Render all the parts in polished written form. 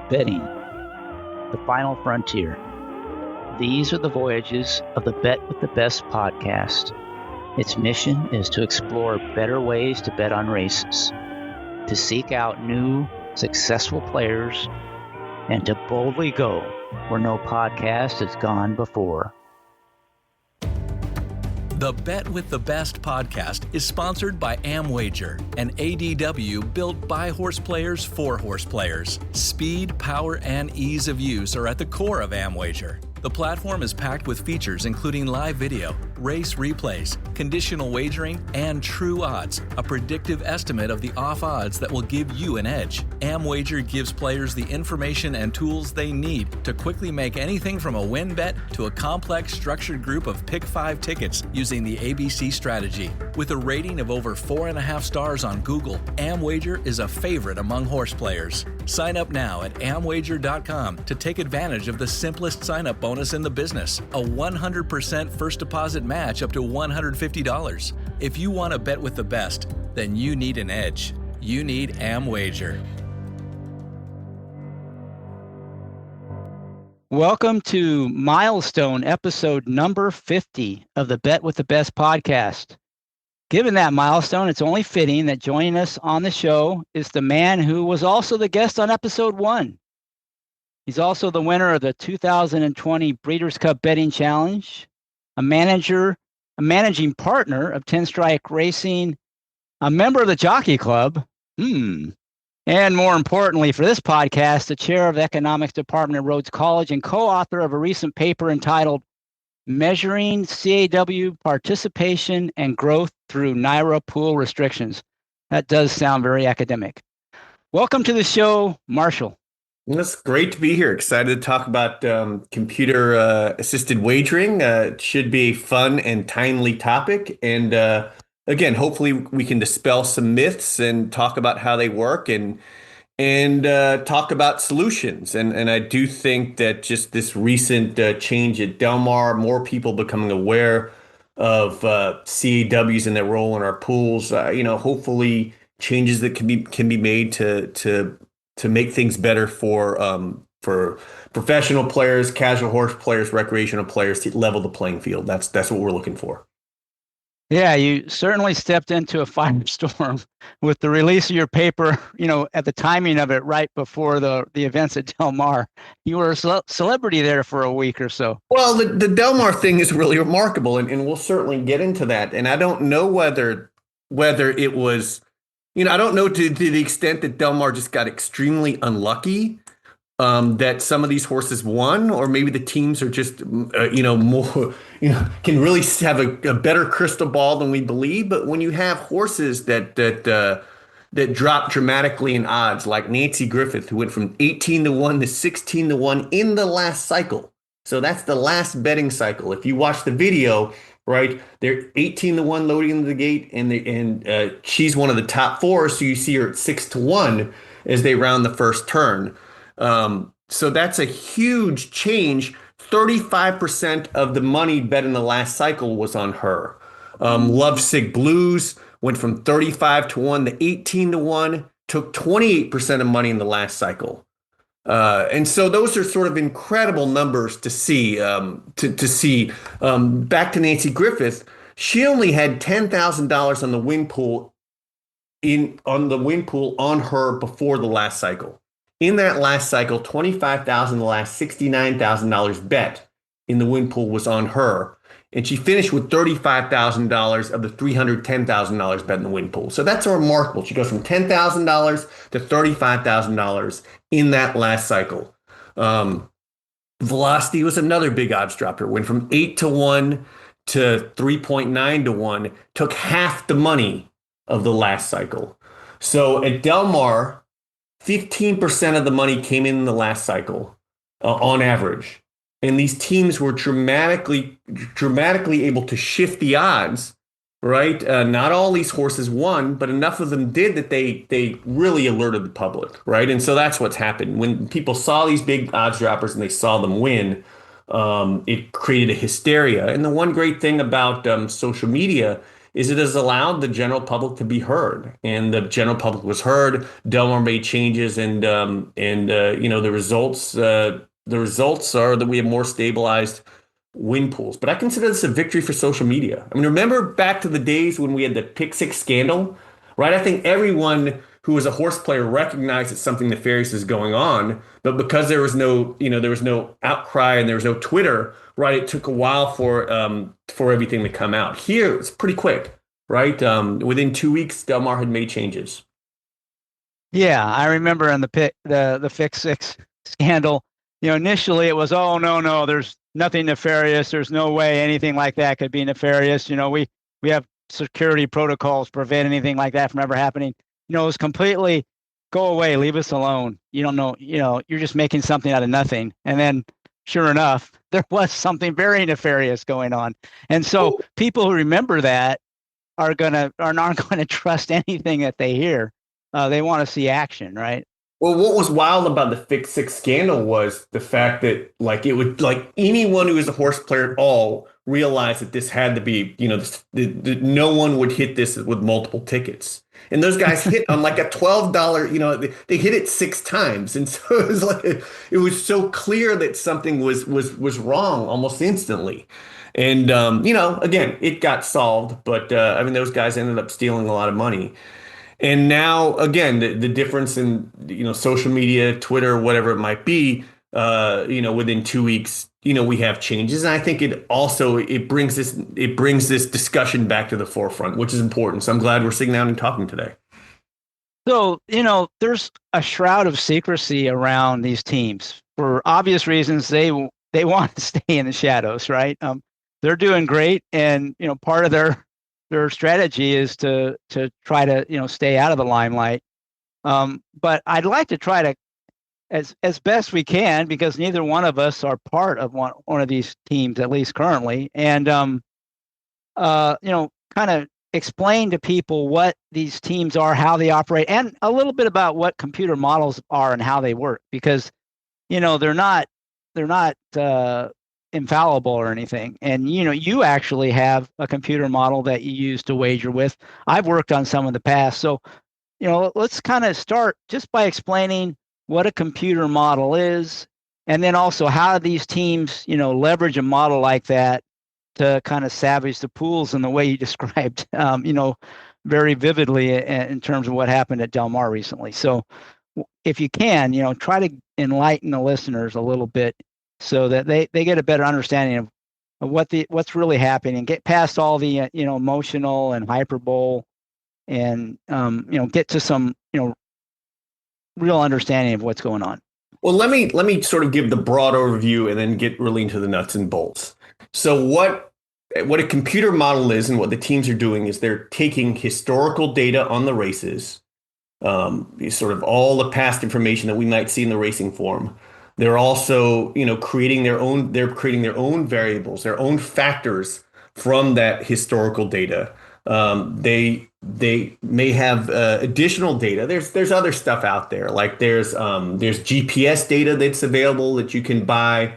Betting, the final frontier. These are the voyages of the Bet with the Best podcast. Its mission is to explore better ways to bet on races, to seek out new, successful players, and to boldly go where no podcast has gone before. The Bet with the Best podcast is sponsored by Amwager, an ADW built by horse players for horse players. Speed, power, and ease of use are at the core of Amwager. The platform is packed with features including live video, race replays, conditional wagering, and true odds, a predictive estimate of the off odds that will give you an edge. Amwager gives players the information and tools they need to quickly make anything from a win bet to a complex structured group of pick 5 tickets using the ABC strategy. With a rating of over 4.5 stars on Google, Amwager is a favorite among horse players. Sign up now at amwager.com to take advantage of the simplest sign-up bonus in the business, a 100% first deposit match up to $150. If you want to bet with the best, then you need an edge. You need Amwager. Welcome to milestone episode number 50 of the Bet with the Best podcast. Given that milestone, it's only fitting that joining us on the show is the man who was also the guest on episode 1. He's also the winner of the 2020 Breeders' Cup Betting Challenge, a managing partner of 10 Strike Racing, a member of the Jockey Club, and more importantly for this podcast, the chair of the Economics Department at Rhodes College and co-author of a recent paper entitled Measuring CAW Participation and Growth Through NYRA Pool Restrictions. That does sound very academic. Welcome to the show, Marshall. It's great to be here. Excited to talk about computer assisted wagering. It should be a fun and timely topic. And again, hopefully we can dispel some myths and talk about how they work and talk about solutions. And I do think that just this recent change at Del Mar, more people becoming aware of CAWs and their role in our pools, hopefully changes that can be made to make things better for professional players, casual horse players, recreational players, to level the playing field. That's what we're looking for. Yeah, you certainly stepped into a firestorm with the release of your paper, at the timing of it right before the events at Del Mar. You were a celebrity there for a week or so. Well, the Del Mar thing is really remarkable, and we'll certainly get into that. And I don't know whether it was, I don't know to the extent that Del Mar just got extremely unlucky, that some of these horses won, or maybe the teams are just, more, can really have a better crystal ball than we believe. But when you have horses that drop dramatically in odds, like Nancy Griffith, who went from 18-1 to 16-1 in the last cycle. So that's the last betting cycle. If you watch the video, right, they're 18-1 loading into the gate, and she's one of the top 4. So you see her at 6-1 as they round the first turn. So that's a huge change. 35% of the money bet in the last cycle was on her. Lovesick Blues went from 35-1 to 18-1, took 28% of money in the last cycle. And so those are sort of incredible numbers to see. Back to Nancy Griffith, she only had $10,000 on the win pool on her before the last cycle. In that last cycle, $25,000, the last $69,000 bet in the win pool was on her. And she finished with $35,000 of the $310,000 bet in the win pool. So that's remarkable. She goes from $10,000 to $35,000 in that last cycle. Velocity was another big odds dropper. Went from 8-1 to 3.9-1. Took half the money of the last cycle. So at Del Mar, 15% of the money came in the last cycle on average. And these teams were dramatically able to shift the odds, right? Not all these horses won, but enough of them did that they really alerted the public, right? And so that's what's happened. When people saw these big odds droppers and they saw them win, it created a hysteria. And the one great thing about social media is it has allowed the general public to be heard, and the general public was heard. Del Mar made changes, and the results are that we have more stabilized win pools. But I consider this a victory for social media. I mean, remember back to the days when we had the Pick Six scandal, right? I think everyone who was a horse player recognized that something nefarious is going on, but because there was no outcry and there was no Twitter, right? It took a while for everything to come out. Here, it's pretty quick, right? Within 2 weeks, Del Mar had made changes. Yeah, I remember in the Fix Six scandal, initially it was, oh no, there's nothing nefarious. There's no way anything like that could be nefarious. We have security protocols prevent anything like that from ever happening. It was completely go away, leave us alone. You don't know, you're just making something out of nothing. And then sure enough, there was something very nefarious going on. And so people who remember that are not going to trust anything that they hear. They want to see action, right? Well, what was wild about the Fix Six scandal was the fact that anyone who is a horse player at all realized that this had to be, no one would hit this with multiple tickets. And those guys hit on like a $12, they hit it 6 times. And so it was so clear that something was wrong almost instantly. And, again, it got solved, but those guys ended up stealing a lot of money. And now, again, the difference in, social media, Twitter, whatever it might be, within 2 weeks, we have changes. And I think it brings this discussion back to the forefront, which is important. So I'm glad we're sitting down and talking today. So, there's a shroud of secrecy around these teams for obvious reasons. They want to stay in the shadows, right? They're doing great. And, part of their strategy is to try to stay out of the limelight. But I'd like to try to, as best we can, because neither one of us are part of one of these teams, at least currently, and kind of explain to people what these teams are, how they operate, and a little bit about what computer models are and how they work, because they're not infallible or anything. And you actually have a computer model that you use to wager with. I've worked on some in the past. So let's kind of start just by explaining what a computer model is, and then also how these teams leverage a model like that to kind of savage the pools in the way you described very vividly in terms of what happened at Del Mar recently. So if you can, try to enlighten the listeners a little bit so that they get a better understanding of what's really happening, get past all the emotional and hyperbole, and get to some real understanding of what's going on. Well, let me sort of give the broad overview and then get really into the nuts and bolts. So what a computer model is, and what the teams are doing, is they're taking historical data on the races, sort of all the past information that we might see in the racing form. They're also, creating their own variables, their own factors from that historical data. They may have additional data. There's other stuff out there, like there's GPS data that's available that you can buy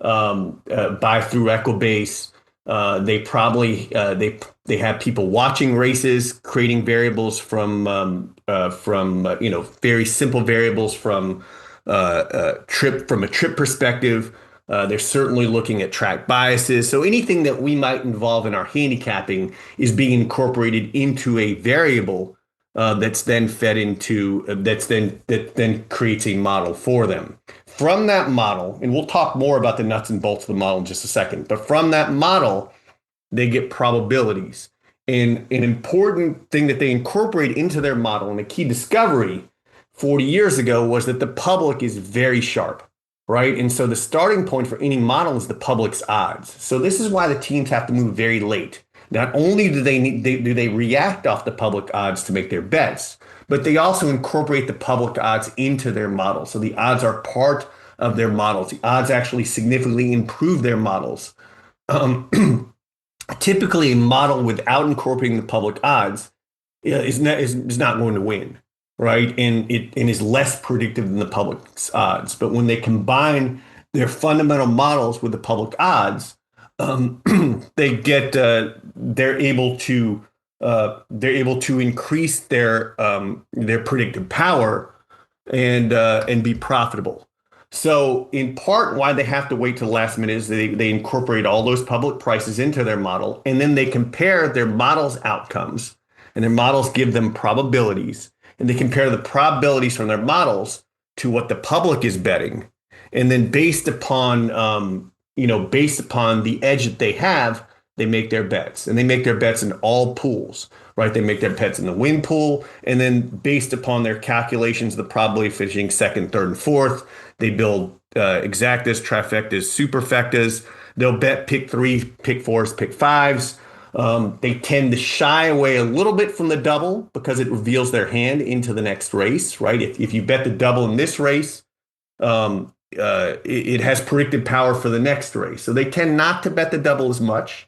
through Equibase. They probably they have people watching races, creating variables from very simple variables from a trip perspective. They're certainly looking at track biases. So anything that we might involve in our handicapping is being incorporated into a variable that's then fed into that then creates a model for them. From that model, and we'll talk more about the nuts and bolts of the model in just a second, but from that model, they get probabilities. And an important thing that they incorporate into their model, and a key discovery 40 years ago, was that the public is very sharp, right? And so the starting point for any model is the public's odds. So this is why the teams have to move very late. Not only do they react off the public odds to make their bets, but they also incorporate the public odds into their model. So the odds are part of their models. The odds actually significantly improve their models. Typically, a model without incorporating the public odds is not going to win, right? And is less predictive than the public's odds. But when they combine their fundamental models with the public odds, they're able to they're able to increase their predictive power and be profitable. So in part, why they have to wait till the last minute is they incorporate all those public prices into their model, and then they compare their model's outcomes, and their models give them probabilities, and they compare the probabilities from their models to what the public is betting, and then based upon the edge that they have, they make their bets, and they make their bets in all pools, right? They make their bets in the win pool, and then based upon their calculations, the probability of finishing second, third, and fourth, they build exactas, trifectas, superfectas. They'll bet pick three, pick fours, pick fives. They tend to shy away a little bit from the double because it reveals their hand into the next race, right? If you bet the double in this race, it has predictive power for the next race. So they tend not to bet the double as much,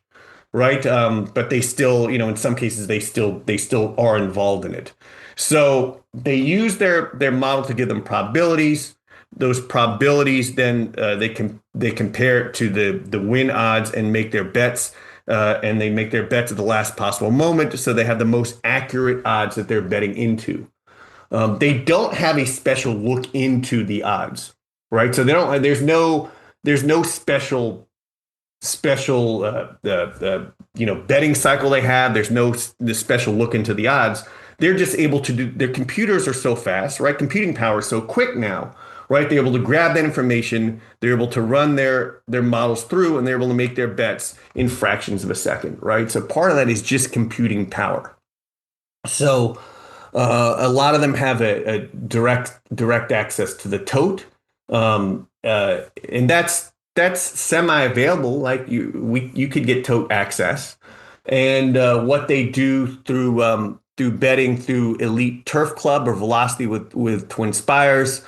right? But they still, in some cases, they still are involved in it. So they use their model to give them probabilities. Those probabilities then they compare it to the win odds and make their bets. And they make their bets at the last possible moment, so they have the most accurate odds that they're betting into. They don't have a special look into the odds, right? So they don't. There's no special betting cycle they have. There's no the special look into the odds. They're just able to do. Their computers are so fast, right? Computing power is so quick now, right? They're able to grab that information. They're able to run their models through, and they're able to make their bets in fractions of a second, right? So part of that is just computing power. So a lot of them have a direct access to the tote, and that's semi-available. Like you could get tote access, and what they do through betting through Elite Turf Club or Velocity with Twin Spires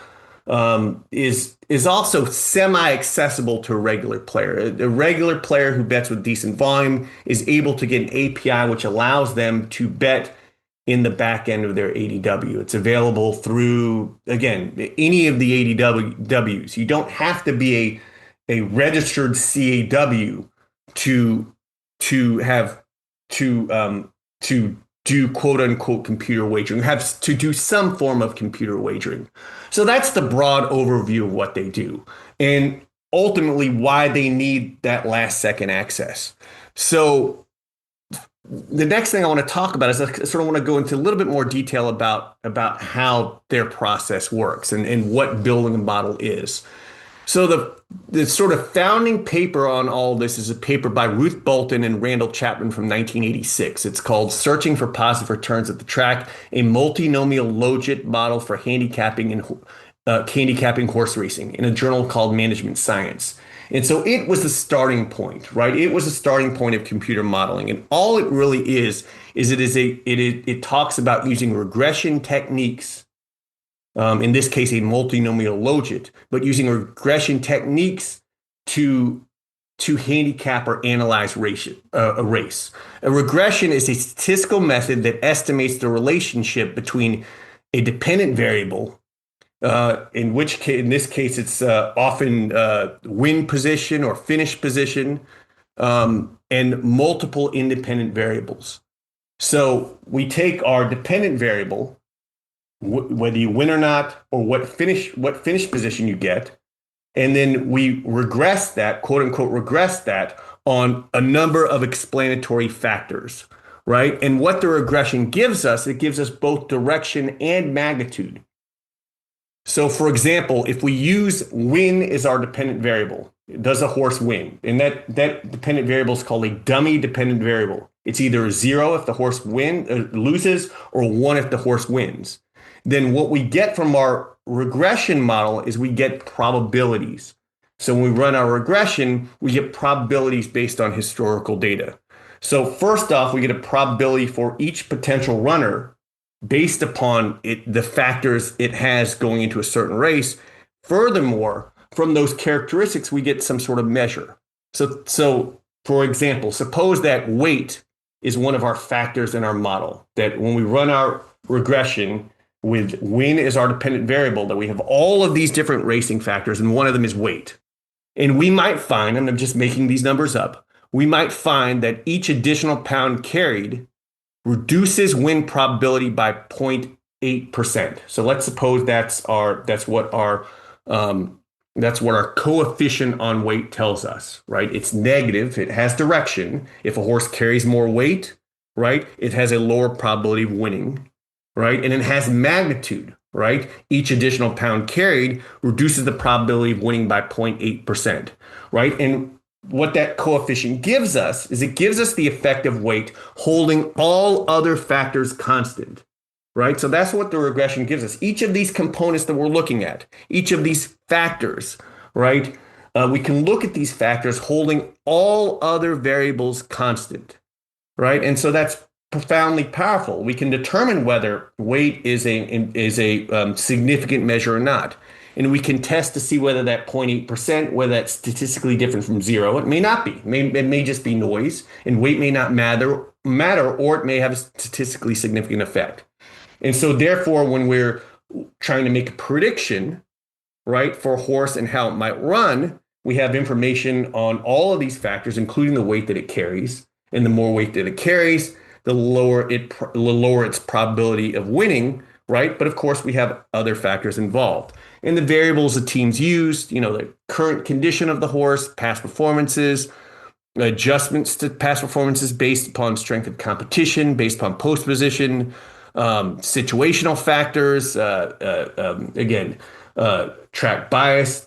is also semi-accessible to a regular player. A regular player who bets with decent volume is able to get an API which allows them to bet in the back end of their ADW. It's available through, again, any of the ADWs. You don't have to be a registered CAW to do quote unquote computer wagering, have to do some form of computer wagering. So that's the broad overview of what they do and ultimately why they need that last second access. So the next thing I want to talk about is I sort of want to go into a little bit more detail about how their process works and what building a model is. So the sort of founding paper on all this is a paper by Ruth Bolton and Randall Chapman from 1986. It's called Searching for Positive Returns at the Track, a Multinomial Logit Model for Handicapping Horse Racing in a journal called Management Science. And so it was the starting point, right? It was the starting point of computer modeling. And all it really is it talks about using regression techniques, in this case, a multinomial logit, but using regression techniques to handicap or analyze a race. A regression is a statistical method that estimates the relationship between a dependent variable, in this case, it's often win position or finish position, and multiple independent variables. So we take our dependent variable, whether you win or not, or what finish position you get, and then we regress that, quote unquote, regress that on a number of explanatory factors, right? And what the regression gives us, it gives us both direction and magnitude. So, for example, if we use win as our dependent variable, does a horse win? And that dependent variable is called a dummy dependent variable. It's either 0 if the horse loses or 1 if the horse wins. Then what we get from our regression model is we get probabilities. So when we run our regression, we get probabilities based on historical data. So first off, we get a probability for each potential runner based upon the factors it has going into a certain race. Furthermore, from those characteristics, we get some sort of measure. So for example, suppose that weight is one of our factors in our model, that when we run our regression with win as our dependent variable, that we have all of these different racing factors, and one of them is weight. And we might find, and I'm just making these numbers up, we might find that each additional pound carried reduces win probability by 0.8%. So let's suppose that's what our coefficient on weight tells us, right? It's negative. It has direction. If a horse carries more weight, right, it has a lower probability of winning, right? And it has magnitude, right? Each additional pound carried reduces the probability of winning by 0.8%, right? And what that coefficient gives us is it gives us the effective weight holding all other factors constant, right? So that's what the regression gives us. Each of these components that we're looking at, each of these factors, right? We can look at these factors holding all other variables constant, right? And so that's profoundly powerful. We can determine whether weight is a significant measure or not. And we can test to see whether that 0.8%, whether that's statistically different from zero. It may not be. It may just be noise, and weight may not matter, or it may have a statistically significant effect. And so therefore, when we're trying to make a prediction, right, for a horse and how it might run, we have information on all of these factors, including the weight that it carries. And the more weight that it carries, the lower its probability of winning, right? But of course, we have other factors involved. And the variables the teams used, the current condition of the horse, past performances, adjustments to past performances based upon strength of competition, based upon post position, situational factors, track bias,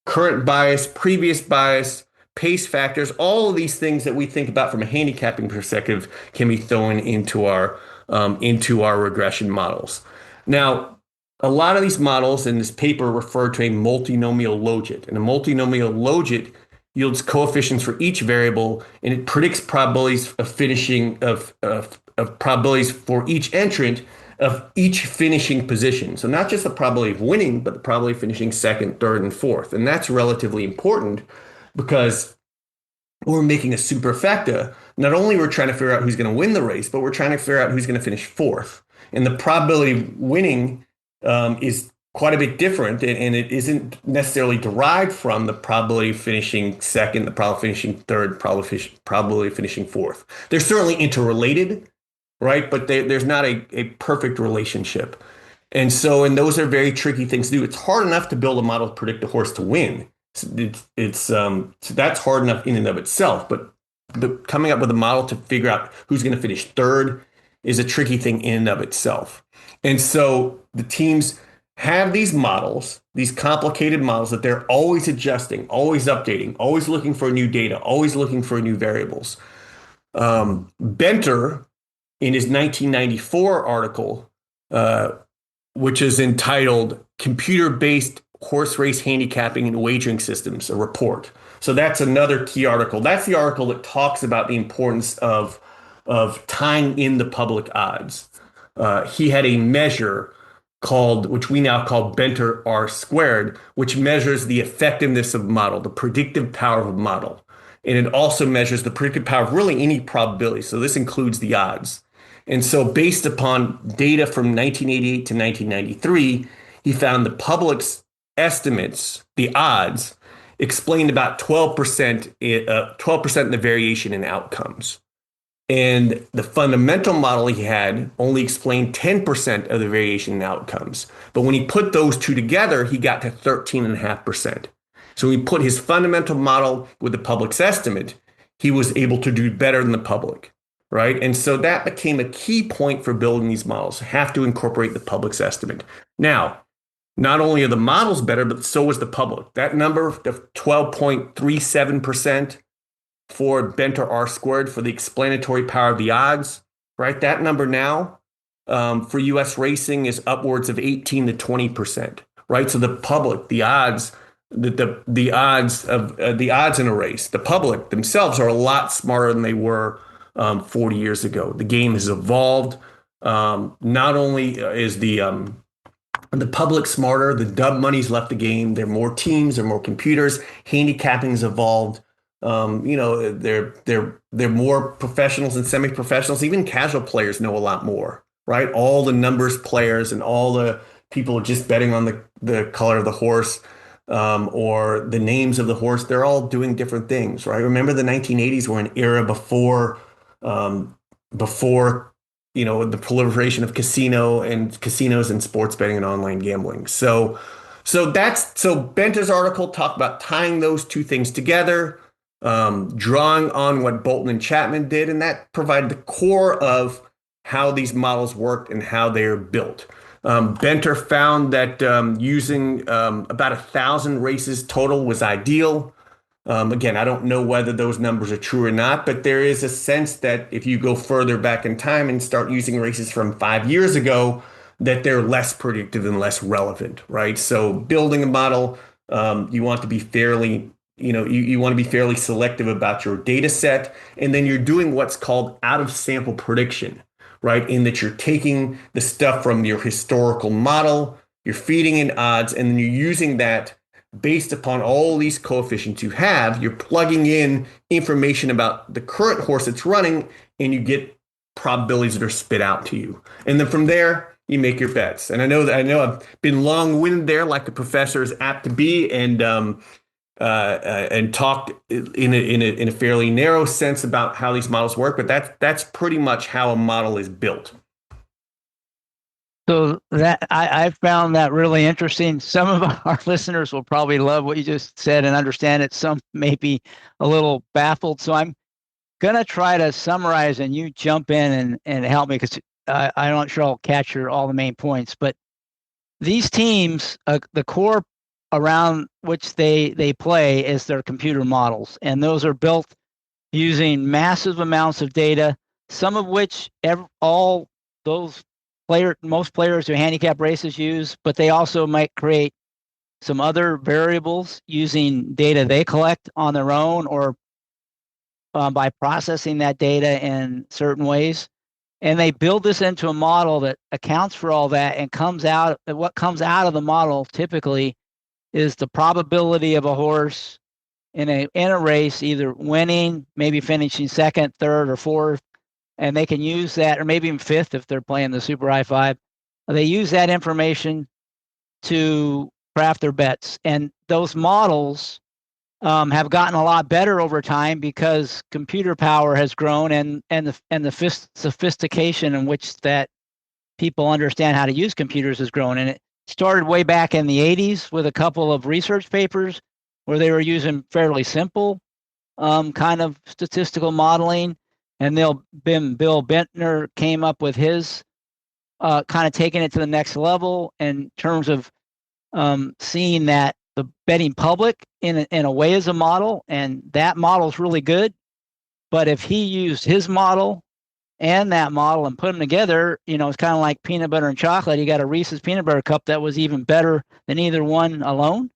current bias, previous bias, pace factors, all of these things that we think about from a handicapping perspective can be thrown into our regression models. Now, a lot of these models in this paper refer to a multinomial logit, and a multinomial logit yields coefficients for each variable, and it predicts probabilities of finishing of probabilities for each entrant of each finishing position. So not just the probability of winning, but the probability of finishing second, third, and fourth. And that's relatively important because we're making a superfecta. Not only we're trying to figure out who's going to win the race, but we're trying to figure out who's going to finish fourth. And the probability of winning is quite a bit different, and it isn't necessarily derived from the probability of finishing second, the probability of finishing third, probability of finishing fourth. They're certainly interrelated, right? But there's not a perfect relationship. And those are very tricky things to do. It's hard enough to build a model to predict a horse to win. So that's hard enough in and of itself. But coming up with a model to figure out who's going to finish third is a tricky thing in and of itself. And so the teams have these models, these complicated models that they're always adjusting, always updating, always looking for new data, always looking for new variables. Benter, in his 1994 article, which is entitled Computer-Based Horse Race Handicapping and Wagering Systems, a report. So that's another key article. That's the article that talks about the importance of tying in the public odds. He had a measure which we now call Benter R squared, which measures the effectiveness of a model, the predictive power of a model. And it also measures the predictive power of really any probability. So this includes the odds. And so based upon data from 1988 to 1993, he found the public's estimates, the odds, explained about 12% in the variation in outcomes. And the fundamental model he had only explained 10% of the variation in outcomes. But when he put those two together, he got to 13.5%. So when he put his fundamental model with the public's estimate, he was able to do better than the public, right? And so that became a key point for building these models. Have to incorporate the public's estimate. Now, not only are the models better, but so was the public. That number of 12.37% for Benter R squared for the explanatory power of the odds, right? That number now for U.S. racing is upwards of 18 to 20%, right? So the public, the odds, the odds in a race, the public themselves are a lot smarter than they were 40 years ago. The game has evolved. Not only is the public smarter, the dub money's left the game. There are more teams, there are more computers. Handicapping's evolved. They're more professionals and semi-professionals. Even casual players know a lot more, right? All the numbers players and all the people just betting on the color of the horse or the names of the horse, they're all doing different things, right? Remember the 1980s were an era before the proliferation of casinos and sports betting and online gambling. So Benter's article talked about tying those two things together, drawing on what Bolton and Chapman did, and that provided the core of how these models worked and how they are built. Benter found that using about 1,000 races total was ideal. Again, I don't know whether those numbers are true or not, but there is a sense that if you go further back in time and start using races from 5 years ago, that they're less predictive and less relevant, right? So building a model, you want to be fairly, you want to be fairly selective about your data set, and then you're doing what's called out of sample prediction, right? In that you're taking the stuff from your historical model, you're feeding in odds, and then you're using that based upon all these coefficients you have, you're plugging in information about the current horse that's running, and you get probabilities that are spit out to you. And then from there, you make your bets. And I know I've been long-winded there, like the professor is apt to be, and talked in a fairly narrow sense about how these models work. But that's pretty much how a model is built. So that I found that really interesting. Some of our listeners will probably love what you just said and understand it. Some may be a little baffled. So I'm gonna try to summarize, and you jump in and help me, because I'm not sure I'll capture all the main points. But these teams, the core around which they play is their computer models, and those are built using massive amounts of data, some of which all those most players who handicap races use, but they also might create some other variables using data they collect on their own, or by processing that data in certain ways. And they build this into a model that accounts for all that, and what comes out of the model typically is the probability of a horse in a race either winning, maybe finishing second, third, or fourth. And they can use that, or maybe even fifth if they're playing the Super I-5. They use that information to craft their bets. And those models have gotten a lot better over time because computer power has grown, and the sophistication in which that people understand how to use computers has grown. And it started way back in the 80s with a couple of research papers where they were using fairly simple kind of statistical modeling. And Bill Bentner came up with his kind of taking it to the next level in terms of seeing that the betting public in a way is a model, and that model is really good. But if he used his model and that model and put them together, it's kind of like peanut butter and chocolate. You got a Reese's peanut butter cup that was even better than either one alone.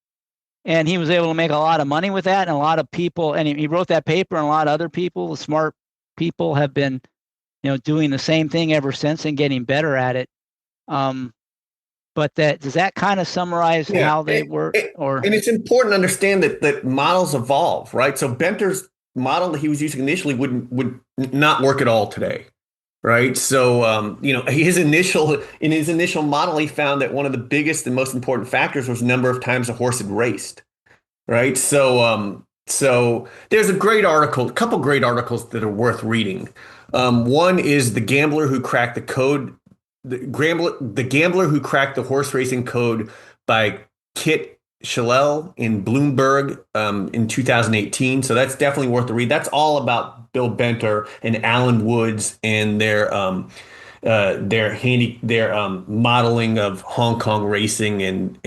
And he was able to make a lot of money with that. And a lot of people, and he wrote that paper, and a lot of other people, the smart people, have been, doing the same thing ever since and getting better at it. But does that kind of summarize how they work? And it's important to understand that models evolve, right? So Benter's model that he was using initially would not work at all today, right? So in his initial model, he found that one of the biggest and most important factors was the number of times a horse had raced, right? So there's a couple great articles that are worth reading. One is The Gambler Who Cracked the Code, the Gambler Who Cracked the Horse Racing Code by Kit Schellel in Bloomberg in 2018. So that's definitely worth the read. That's all about Bill Benter and Alan Woods and their modeling of Hong Kong racing and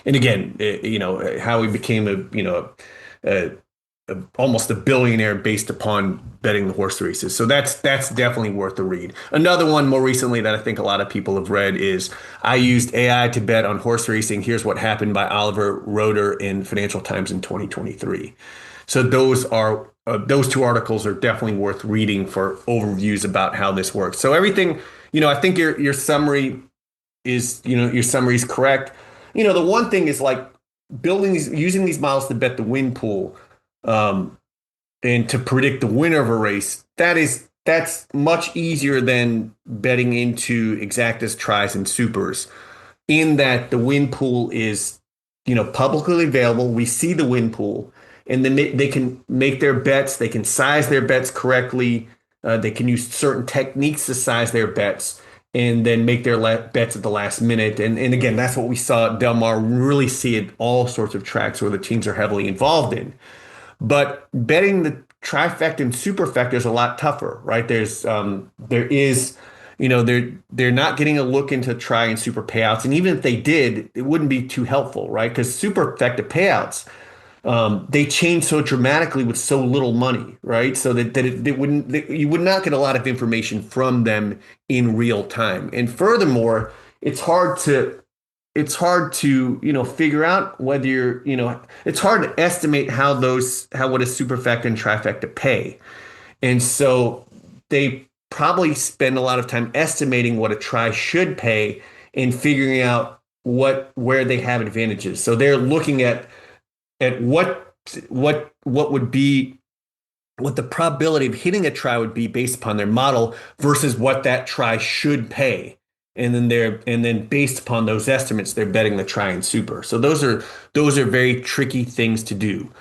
again, how he became almost a billionaire based upon betting the horse races. So that's definitely worth the read. Another one more recently that I think a lot of people have read is I Used AI to Bet on Horse Racing. Here's What Happened by Oliver Roeder in Financial Times in 2023. So those two articles are definitely worth reading for overviews about how this works. So everything, I think your summary is correct. The one thing is like using these models to bet the win pool, and to predict the winner of a race. That's much easier than betting into exactas, tries, and supers, in that the win pool is, publicly available. We see the win pool, and then they can make their bets. They can size their bets correctly. They can use certain techniques to size their bets and then make their bets at the last minute. And again, that's what we saw at Del Mar really see at all sorts of tracks where the teams are heavily involved in. But betting the trifecta and superfecta is a lot tougher, right? There is, they're not getting a look into tri and super payouts, and even if they did, it wouldn't be too helpful, right? Because superfecta payouts, they change so dramatically with so little money, right? So you would not get a lot of information from them in real time. And furthermore, it's hard to figure out whether it's hard to estimate how what a superfecta and trifecta pay. And so they probably spend a lot of time estimating what a tri should pay and figuring out where they have advantages. So they're looking at what the probability of hitting a tri would be based upon their model versus what that tri should pay. And then based upon those estimates, they're betting the tri and super. So those are very tricky things to do.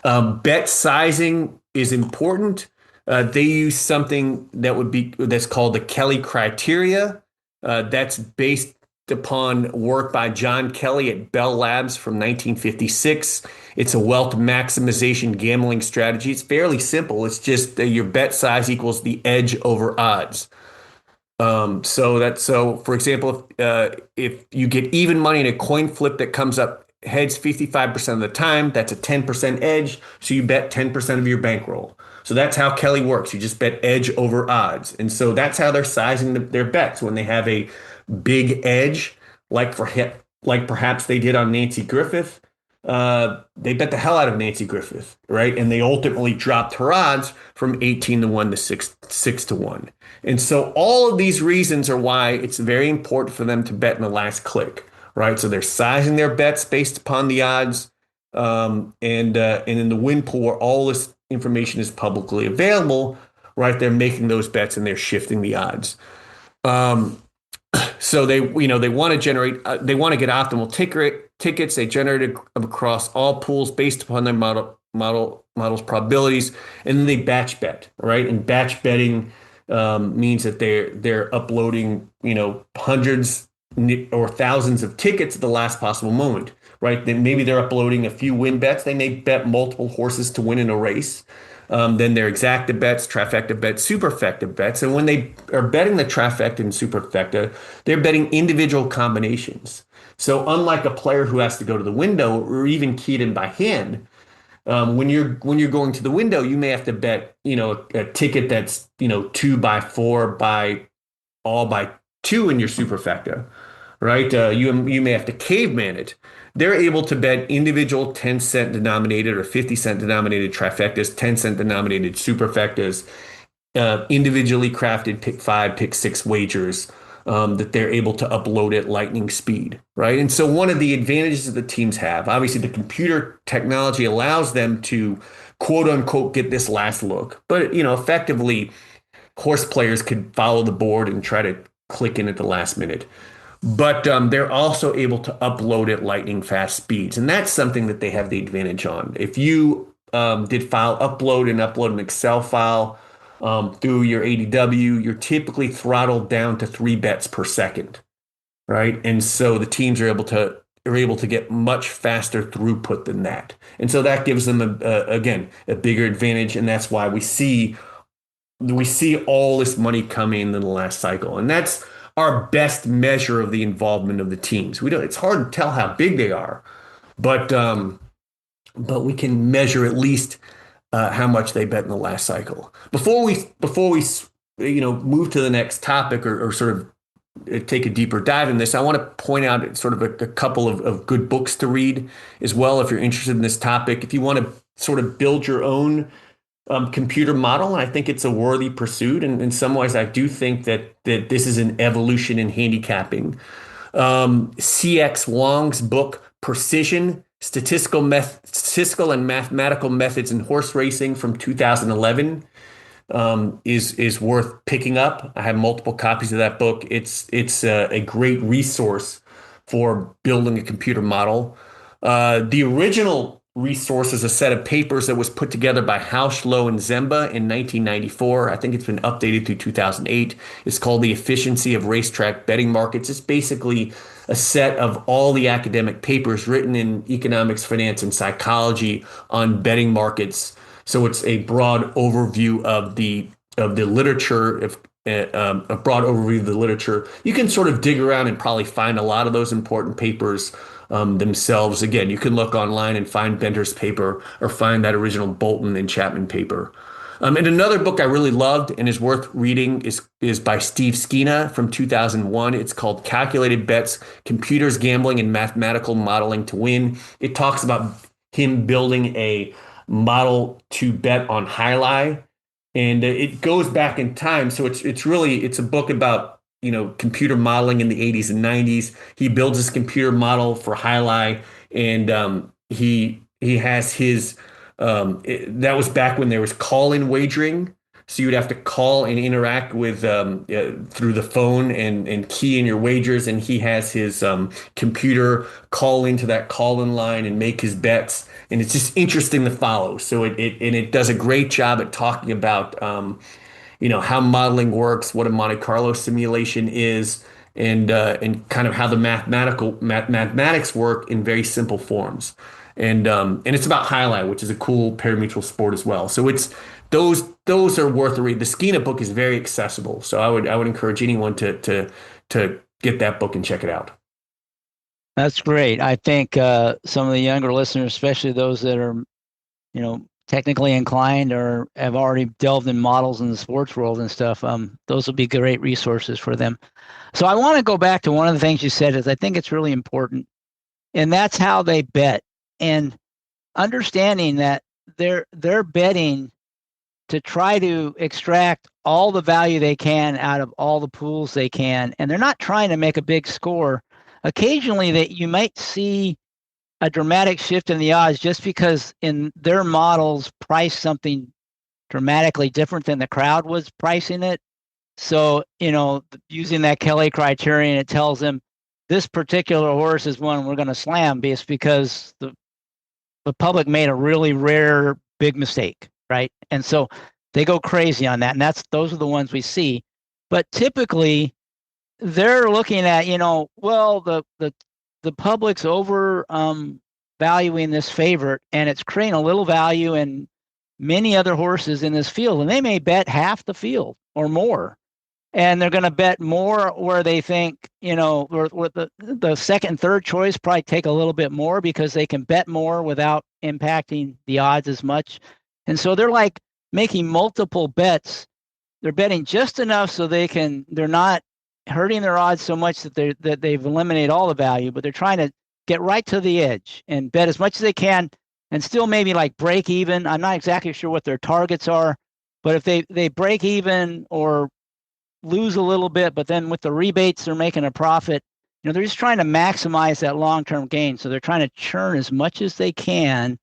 Bet sizing is important. They use something that's called the Kelly criteria. That's based upon work by John Kelly at Bell Labs from 1956. It's a wealth maximization gambling strategy. It's fairly simple. It's just your bet size equals the edge over odds. So for example, if you get even money in a coin flip that comes up heads 55% of the time, that's a 10% edge. So you bet 10% of your bankroll. So that's how Kelly works. You just bet edge over odds. And so that's how they're sizing their bets when they have a big edge, like perhaps they did on Nancy Griffith. They bet the hell out of Nancy Griffith, right? And they ultimately dropped her odds from 18 to 1 to 6 to 1. And so all of these reasons are why it's very important for them to bet in the last click, right? So they're sizing their bets based upon the odds, and in the win pool where all this information is publicly available, right? They're making those bets and they're shifting the odds. So they want to generate, they want to get optimal tickets. They generate it across all pools based upon their model's probabilities, and then they batch bet, right? And batch betting means that they're uploading, hundreds or thousands of tickets at the last possible moment, right? Then maybe they're uploading a few win bets. They may bet multiple horses to win in a race. Then they're exacta bets, trifecta bets, superfecta bets. And when they are betting the trifecta and superfecta, they're betting individual combinations. So unlike a player who has to go to the window or even keyed in by hand, when you're going to the window, you may have to bet, a ticket that's, 2 by 4 by 2 in your superfecta, right? You may have to caveman it. They're able to bet individual 10-cent denominated or 50-cent denominated trifectas, 10-cent denominated superfectas, individually crafted pick 5, pick 6 wagers that they're able to upload at lightning speed, right? And so one of the advantages that the teams have, obviously the computer technology allows them to quote unquote get this last look, but effectively horse players could follow the board and try to click in at the last minute. But they're also able to upload at lightning fast speeds. And that's something that they have the advantage on. If you did file upload an Excel file through your ADW, you're typically throttled down to 3 bets per second, right? And so the teams are able to get much faster throughput than that. And so that gives them, again, a bigger advantage. And that's why we see all this money come in the last cycle. And that's our best measure of the involvement of the teams. It's hard to tell how big they are, but we can measure at least how much they bet in the last cycle. Before we move to the next topic or sort of take a deeper dive in this, I want to point out sort of a couple of good books to read as well if you're interested in this topic. If you want to sort of build your own computer model, and I think it's a worthy pursuit. And in some ways, I do think that this is an evolution in handicapping. CX Wong's book, Precision, Statistical and Mathematical Methods in Horse Racing from 2011 is worth picking up. I have multiple copies of that book. It's a great resource for building a computer model. The original resource is a set of papers that was put together by Hausch, Low, and Zemba in 1994. I think it's been updated through 2008. It's called The Efficiency of Racetrack Betting Markets. It's basically a set of all the academic papers written in economics, finance, and psychology on betting markets. So it's a broad overview of the literature, a broad overview of the literature. You can sort of dig around and probably find a lot of those important papers themselves. Again, you can look online and find Bender's paper or find that original Bolton and Chapman paper. And another book I really loved and is worth reading is by Steve Skeena from 2001. It's called Calculated Bets: Computers, Gambling, and Mathematical Modeling to Win. It talks about him building a model to bet on highlight, and it goes back in time. So it's a book about computer modeling in the 80s and 90s. He builds his computer model for highlight, and he has his that was back when there was call-in wagering. So you would have to call and interact with through the phone and key in your wagers. And he has his computer call into that call-in line and make his bets. And it's just interesting to follow. So it does a great job at talking about how modeling works, what a Monte Carlo simulation is, and kind of how the mathematics work in very simple forms. And it's about highlight, which is a cool parimutuel sport as well. So it's those are worth a read. The Skeena book is very accessible, so I would encourage anyone to get that book and check it out. That's great. I think some of the younger listeners, especially those that are, technically inclined or have already delved in models in the sports world and stuff, those will be great resources for them. So I want to go back to one of the things you said is I think it's really important, and that's how they bet, and understanding that they're betting to try to extract all the value they can out of all the pools they can, and they're not trying to make a big score. Occasionally that you might see a dramatic shift in the odds just because in their models price something dramatically different than the crowd was pricing it. So, using that Kelly criterion, it tells them this particular horse is one we're going to slam because the public made a really rare big mistake, right? And so they go crazy on that, and those are the ones we see. But typically they're looking at, well, the public's over valuing this favorite, and it's creating a little value in many other horses in this field, and they may bet half the field or more, and they're going to bet more where they think, where the second and third choice probably take a little bit more because they can bet more without impacting the odds as much. And so they're like making multiple bets. They're betting just enough so they're not hurting their odds so much that they've eliminated all the value, but they're trying to get right to the edge and bet as much as they can and still maybe like break even. I'm not exactly sure what their targets are, but if they break even or lose a little bit, but then with the rebates, they're making a profit. They're just trying to maximize that long-term gain. So they're trying to churn as much as they can,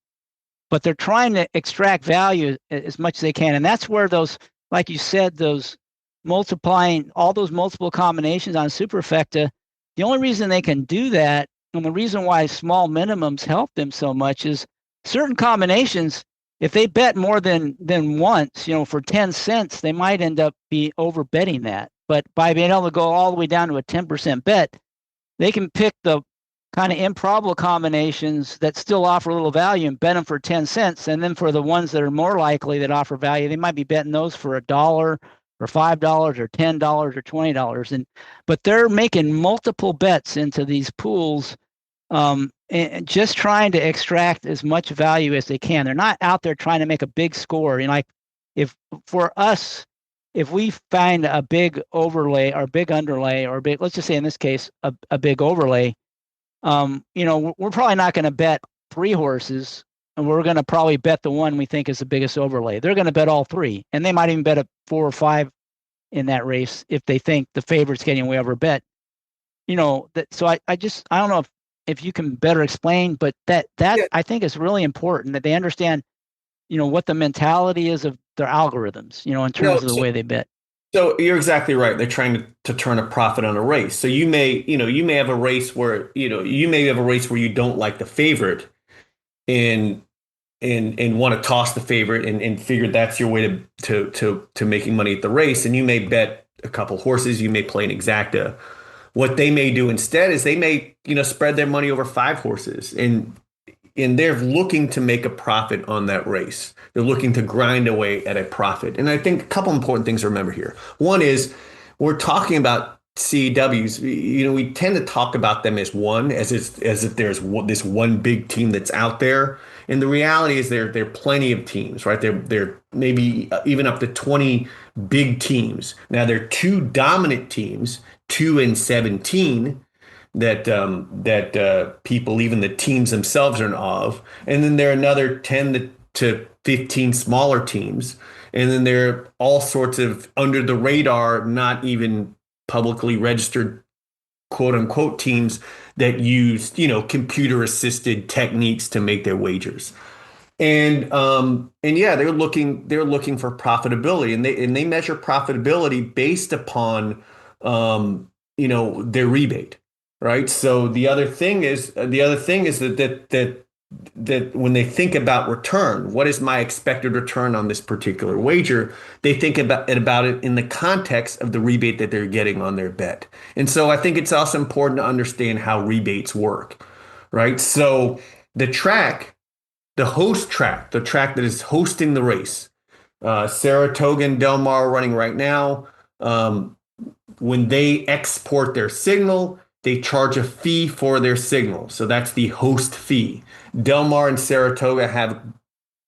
but they're trying to extract value as much as they can. And that's where those, like you said, those multiplying all those multiple combinations on superfecta, the only reason they can do that and the reason why small minimums help them so much is certain combinations, if they bet more than once, for 10 cents, they might end up be over betting that. But by being able to go all the way down to a 10% bet, they can pick the kind of improbable combinations that still offer a little value and bet them for 10 cents. And then for the ones that are more likely that offer value, they might be betting those for $1 or $5 or $10 or $20. But they're making multiple bets into these pools, and just trying to extract as much value as they can. They're not out there trying to make a big score. Like if we find a big overlay or big underlay or big, let's just say in this case, a big overlay, we're probably not going to bet 3 horses, and we're going to probably bet the one we think is the biggest overlay. They're going to bet all 3, and they might even bet a 4 or 5 in that race if they think the favorite's getting way over bet. So I don't know if you can better explain, but that yeah. I think is really important that they understand, what the mentality is of their algorithms, in terms of the way they bet. So you're exactly right. They're trying to turn a profit on a race. So you may have a race where, you may have a race where you don't like the favorite, and and want to toss the favorite and figure that's your way to making money at the race, and you may bet a couple horses, you may play an exacta. What they may do instead is they may, spread their money over 5 horses, and they're looking to make a profit on that race. They're looking to grind away at a profit. And I think a couple important things to remember here. One is we're talking about CAWs. We tend to talk about them as one, as if there's this one big team that's out there. And the reality is there are plenty of teams, right? There maybe even up to 20 big teams. Now there are 2 dominant teams, 2 and 17 that people, even the teams themselves, are in awe of. And then there are another 10 to 15 smaller teams. And then there are all sorts of under the radar, not even publicly registered, quote unquote, teams that use, computer assisted techniques to make their wagers. And yeah, they're looking for profitability, and they measure profitability based upon their rebate. Right. So the other thing is that when they think about return, what is my expected return on this particular wager? They think about it in the context of the rebate that they're getting on their bet. And so I think it's also important to understand how rebates work. Right. So the track that is hosting the race, Saratoga and Del Mar running right now. When they export their signal, they charge a fee for their signal. So that's the host fee. Del Mar and Saratoga have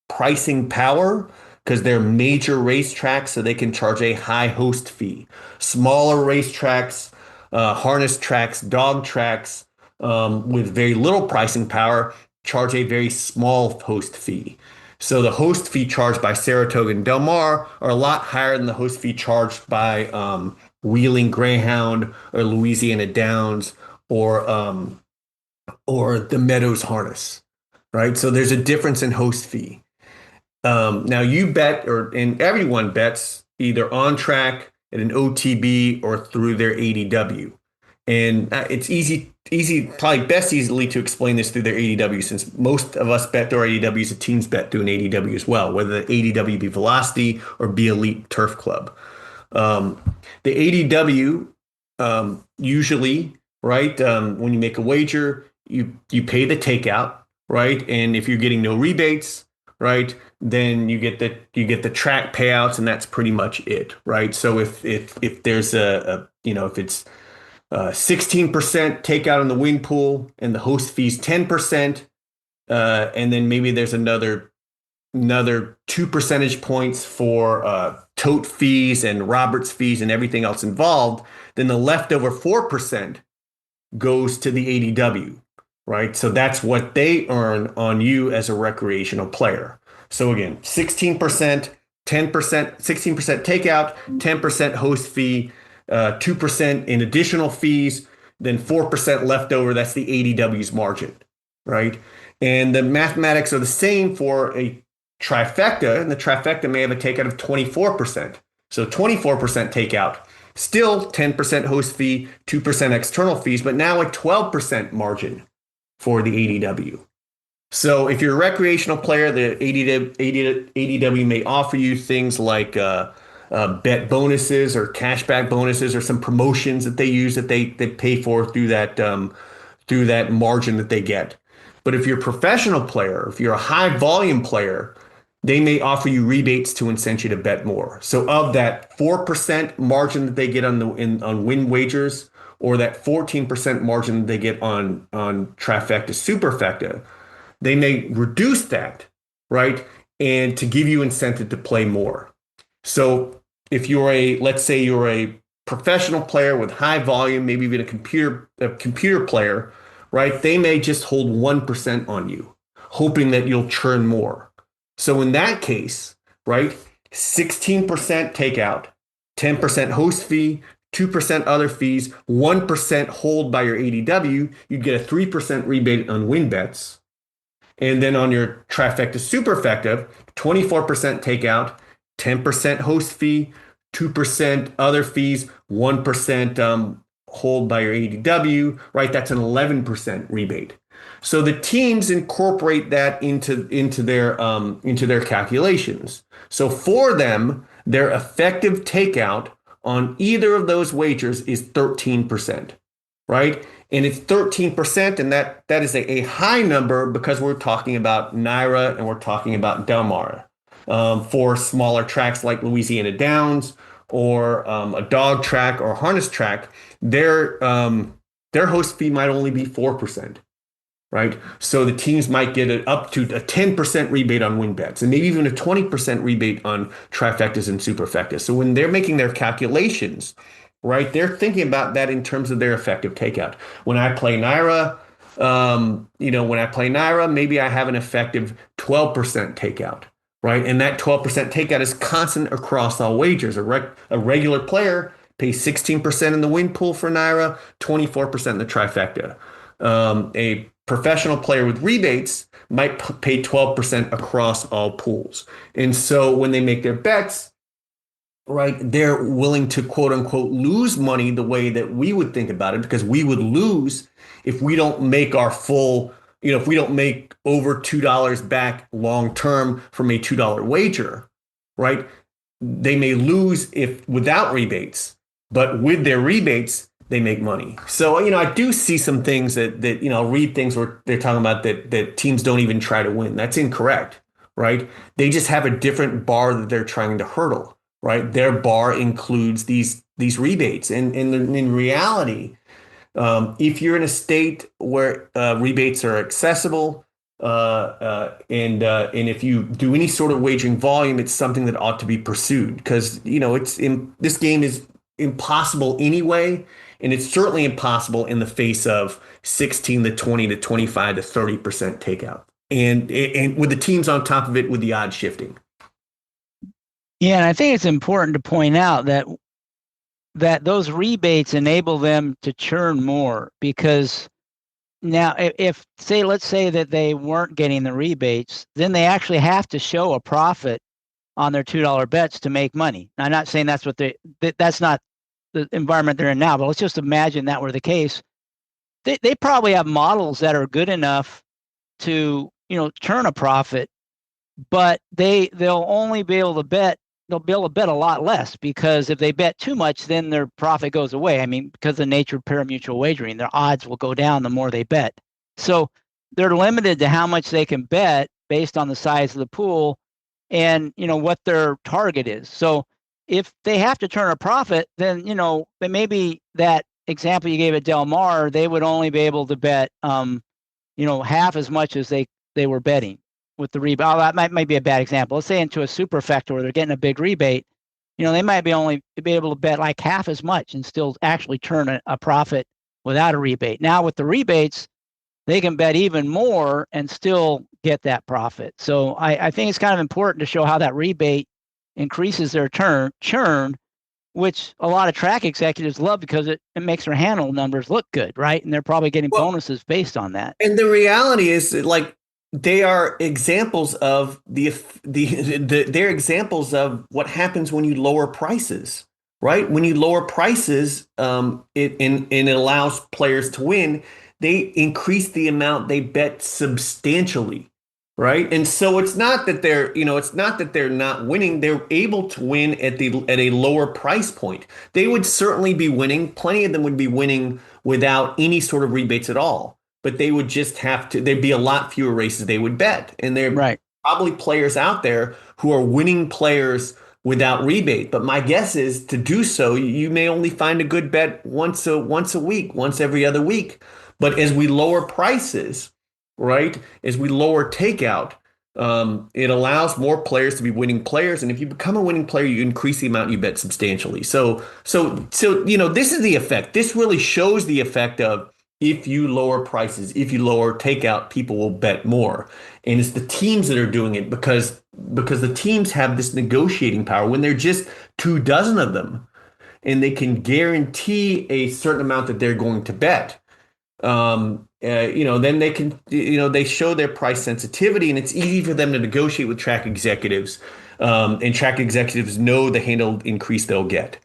pricing power because they're major racetracks, so they can charge a high host fee. Smaller racetracks, harness tracks, dog tracks with very little pricing power charge a very small host fee. So the host fee charged by Saratoga and Del Mar are a lot higher than the host fee charged by Wheeling Greyhound or Louisiana Downs or the Meadows Harness, right? So there's a difference in host fee. Now you bet, and everyone bets either on track at an OTB or through their ADW. And it's probably best easily to explain this through their ADW, since most of us bet through our ADWs, the teams bet through an ADW as well, whether the ADW be Velocity or be Elite Turf Club. The ADW usually, right, when you make a wager, you pay the takeout, right, and if you're getting no rebates, right, then you get the track payouts, and that's pretty much it, right? So if there's if it's 16% takeout in the win pool and the host fees 10%, and then maybe there's another 2 percentage points for tote fees and Roberts fees and everything else involved, then the leftover 4% goes to the ADW, right? So that's what they earn on you as a recreational player. So again, 16%, 10%, 16% takeout, 10% host fee, 2% in additional fees, then 4% left over. That's the ADW's margin, right? And the mathematics are the same for a trifecta, and the trifecta may have a takeout of 24%. So 24% takeout, still 10% host fee, 2% external fees, but now a 12% margin for the ADW. So if you're a recreational player, the ADW may offer you things like bet bonuses or cashback bonuses or some promotions that they use that they pay for through that margin that they get. But if you're a professional player, if you're a high volume player, they may offer you rebates to incent you to bet more. So of that 4% margin that they get on win wagers, or that 14% margin that they get on trifecta, superfecta, they may reduce that, right? And to give you incentive to play more. So if let's say you're a professional player with high volume, maybe even a computer player, right? They may just hold 1% on you, hoping that you'll churn more. So in that case, right, 16% takeout, 10% host fee, 2% other fees, 1% hold by your ADW, you'd get a 3% rebate on win bets. And then on your trifecta superfecta, 24% takeout, 10% host fee, 2% other fees, 1% hold by your ADW, right? That's an 11% rebate. So the teams incorporate that into their calculations. So for them, their effective takeout on either of those wagers is 13%, right? And it's 13%, and that is a high number because we're talking about Naira and we're talking about Del Mar. For smaller tracks like Louisiana Downs or a dog track or harness track, their host fee might only be 4%, right? So the teams might get up to a 10% rebate on win bets and maybe even a 20% rebate on trifectas and superfectas. So when they're making their calculations, right, they're thinking about that in terms of their effective takeout. When I play Naira, maybe I have an effective 12% takeout, right? And that 12% takeout is constant across all wagers. A regular player pays 16% in the win pool for Naira, 24% in the trifecta. A professional player with rebates might pay 12% across all pools. And so when they make their bets, right, they're willing to quote unquote lose money the way that we would think about it, because we would lose if we don't make our full, if we don't make over $2 back long term from a $2 wager, right? They may lose if without rebates, but with their rebates, they make money. So, I do see some things that read things where they're talking about that teams don't even try to win. That's incorrect, right? They just have a different bar that they're trying to hurdle, right? Their bar includes these rebates. And in reality, if you're in a state where rebates are accessible, and if you do any sort of wagering volume, it's something that ought to be pursued, because this game is impossible anyway, and it's certainly impossible in the face of 16 to 20 to 25 to 30% takeout, and with the teams on top of it with the odds shifting. Yeah, and I think it's important to point out that those rebates enable them to churn more, because now if let's say that they weren't getting the rebates, then they actually have to show a profit on their $2 bets to make money. I'm not saying that's not the environment they're in now, but let's just imagine that were the case. They probably have models that are good enough to, churn a profit, but they'll only be able to bet. They'll be able to bet a lot less, because if they bet too much, then their profit goes away. I mean, because of the nature of pari-mutuel wagering, their odds will go down the more they bet. So they're limited to how much they can bet based on the size of the pool and, what their target is. So if they have to turn a profit, then, maybe that example you gave at Del Mar, they would only be able to bet, half as much as they were betting with the rebate. Oh, that might be a bad example. Let's say into a superfecta where they're getting a big rebate, they might be only be able to bet like half as much and still actually turn a profit without a rebate. Now with the rebates, they can bet even more and still get that profit. So I think it's kind of important to show how that rebate increases their churn, which a lot of track executives love, because it makes their handle numbers look good, right? And they're probably getting bonuses based on that. And the reality is that, like, they are examples of they're examples of what happens when you lower prices, right? When you lower prices, it allows players to win. They increase the amount they bet substantially, right? And so it's not that they're not winning. They're able to win at a lower price point. They would certainly be winning. Plenty of them would be winning without any sort of rebates at all. But they would just there'd be a lot fewer races they would bet. And there are probably players out there who are winning players without rebate. But my guess is, to do so, you may only find a good bet once a week, once every other week. But as we lower prices, right, as we lower takeout, it allows more players to be winning players. And if you become a winning player, you increase the amount you bet substantially. So this is the effect. This really shows the effect of, if you lower prices, if you lower takeout, people will bet more. And it's the teams that are doing it, because the teams have this negotiating power when they're just 24 of them, and they can guarantee a certain amount that they're going to bet. Then they can, they show their price sensitivity, and it's easy for them to negotiate with track executives. And track executives know the handle increase they'll get.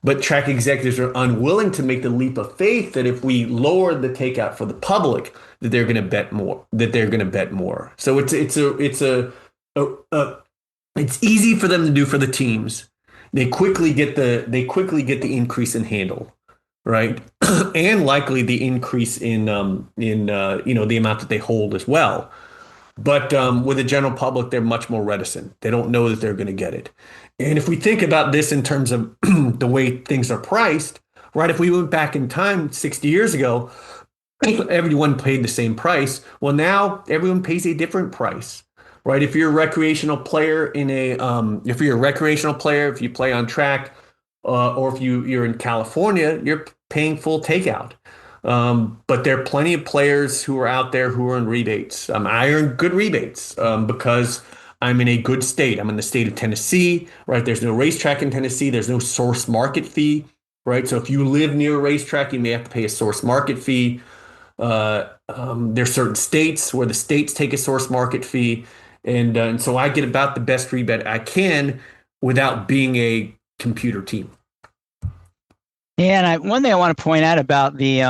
but track executives are unwilling to make the leap of faith that if we lower the takeout for the public, that they're going to bet more. So it's easy for them to do for the teams. They quickly get the increase in handle, right? And likely the increase in the amount that they hold as well. But with the general public, they're much more reticent. They don't know that they're going to get it. And if we think about this in terms of the way things are priced, right? If we went back in time 60 years ago, everyone paid the same price. Well, now everyone pays a different price, right? If you're a recreational player if you play on track, or if you're in California, you're paying full takeout. But there are plenty of players who are out there who are in rebates. I earn good rebates because I'm in a good state. I'm in the state of Tennessee, right? There's no racetrack in Tennessee. There's no source market fee, right? So if you live near a racetrack, you may have to pay a source market fee. There's certain states where the states take a source market fee. And so I get about the best rebate I can without being a computer team. Yeah, and one thing I want to point out about the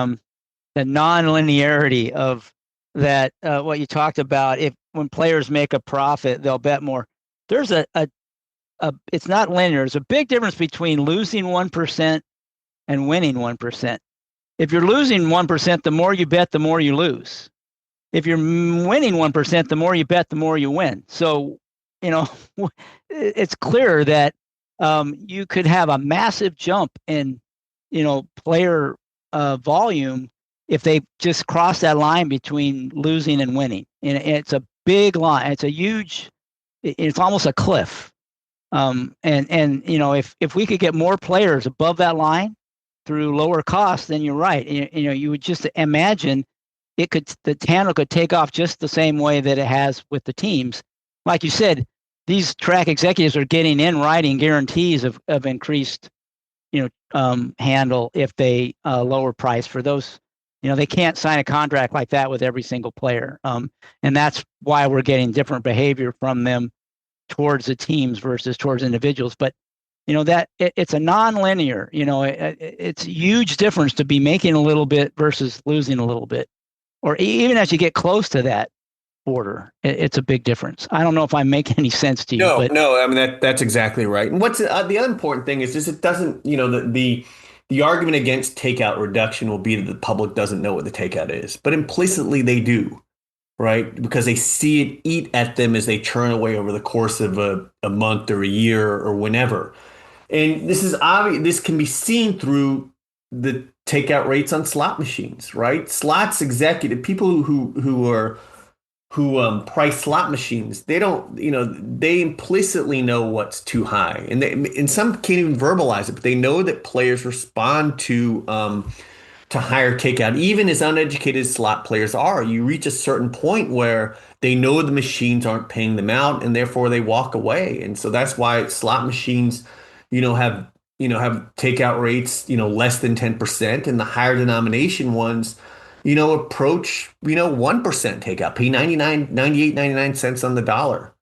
non-linearity of that, what you talked about, when players make a profit, they'll bet more. There's it's not linear. There's a big difference between losing 1% and winning 1%. If you're losing 1%, the more you bet, the more you lose. If you're winning 1%, the more you bet, the more you win. So, it's clear that you could have a massive jump in, player volume if they just cross that line between losing and winning. And it's a big line. It's almost a cliff. If we could get more players above that line through lower costs, then you're right. You would just imagine the handle could take off just the same way that it has with the teams. Like you said, these track executives are getting in writing guarantees of increased, handle if they lower price for those. They can't sign a contract like that with every single player. And that's why we're getting different behavior from them towards the teams versus towards individuals. But, it's a non-linear, it's a huge difference to be making a little bit versus losing a little bit. Or even as you get close to that border, it's a big difference. I don't know if I make any sense to you. No. I mean, that's exactly right. And what's the other important thing is it doesn't, the argument against takeout reduction will be that the public doesn't know what the takeout is, but implicitly they do, right? Because they see it eat at them as they churn away over the course of a month or a year or whenever. And this is obvious. This can be seen through the takeout rates on slot machines, right? People who price slot machines, they don't, they implicitly know what's too high, and some can't even verbalize it, but they know that players respond to higher takeout, even as uneducated slot players are. You reach a certain point where they know the machines aren't paying them out, and therefore they walk away. And so that's why slot machines, have takeout rates, less than 10%, and the higher denomination ones, approach, 1% takeout, pay 99 cents on the dollar,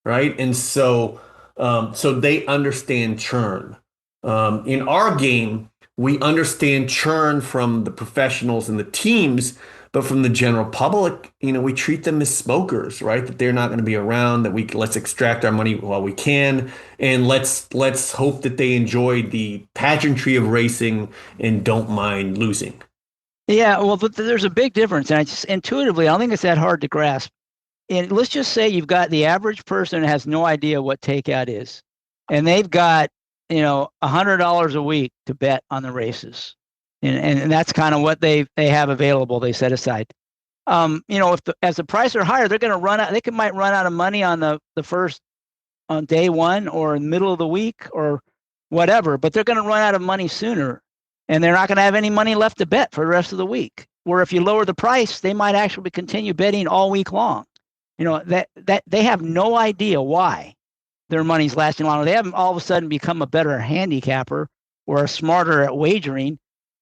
right? And so they understand churn. In our game, we understand churn from the professionals and the teams, but from the general public, we treat them as smokers, right? That they're not going to be around, let's extract our money while we can. And let's hope that they enjoy the pageantry of racing and don't mind losing. Yeah, well, but there's a big difference. And I just intuitively, I don't think it's that hard to grasp. And let's just say you've got the average person who has no idea what takeout is. And they've got, $100 a week to bet on the races. And that's kind of what they have available, they set aside. As the prices are higher, they're going to run out. Might run out of money on the first, on day one or in the middle of the week or whatever, but they're going to run out of money sooner, and they're not going to have any money left to bet for the rest of the week. Where if you lower the price, they might actually continue betting all week long. That they have no idea why their money's lasting longer. They haven't all of a sudden become a better handicapper or smarter at wagering.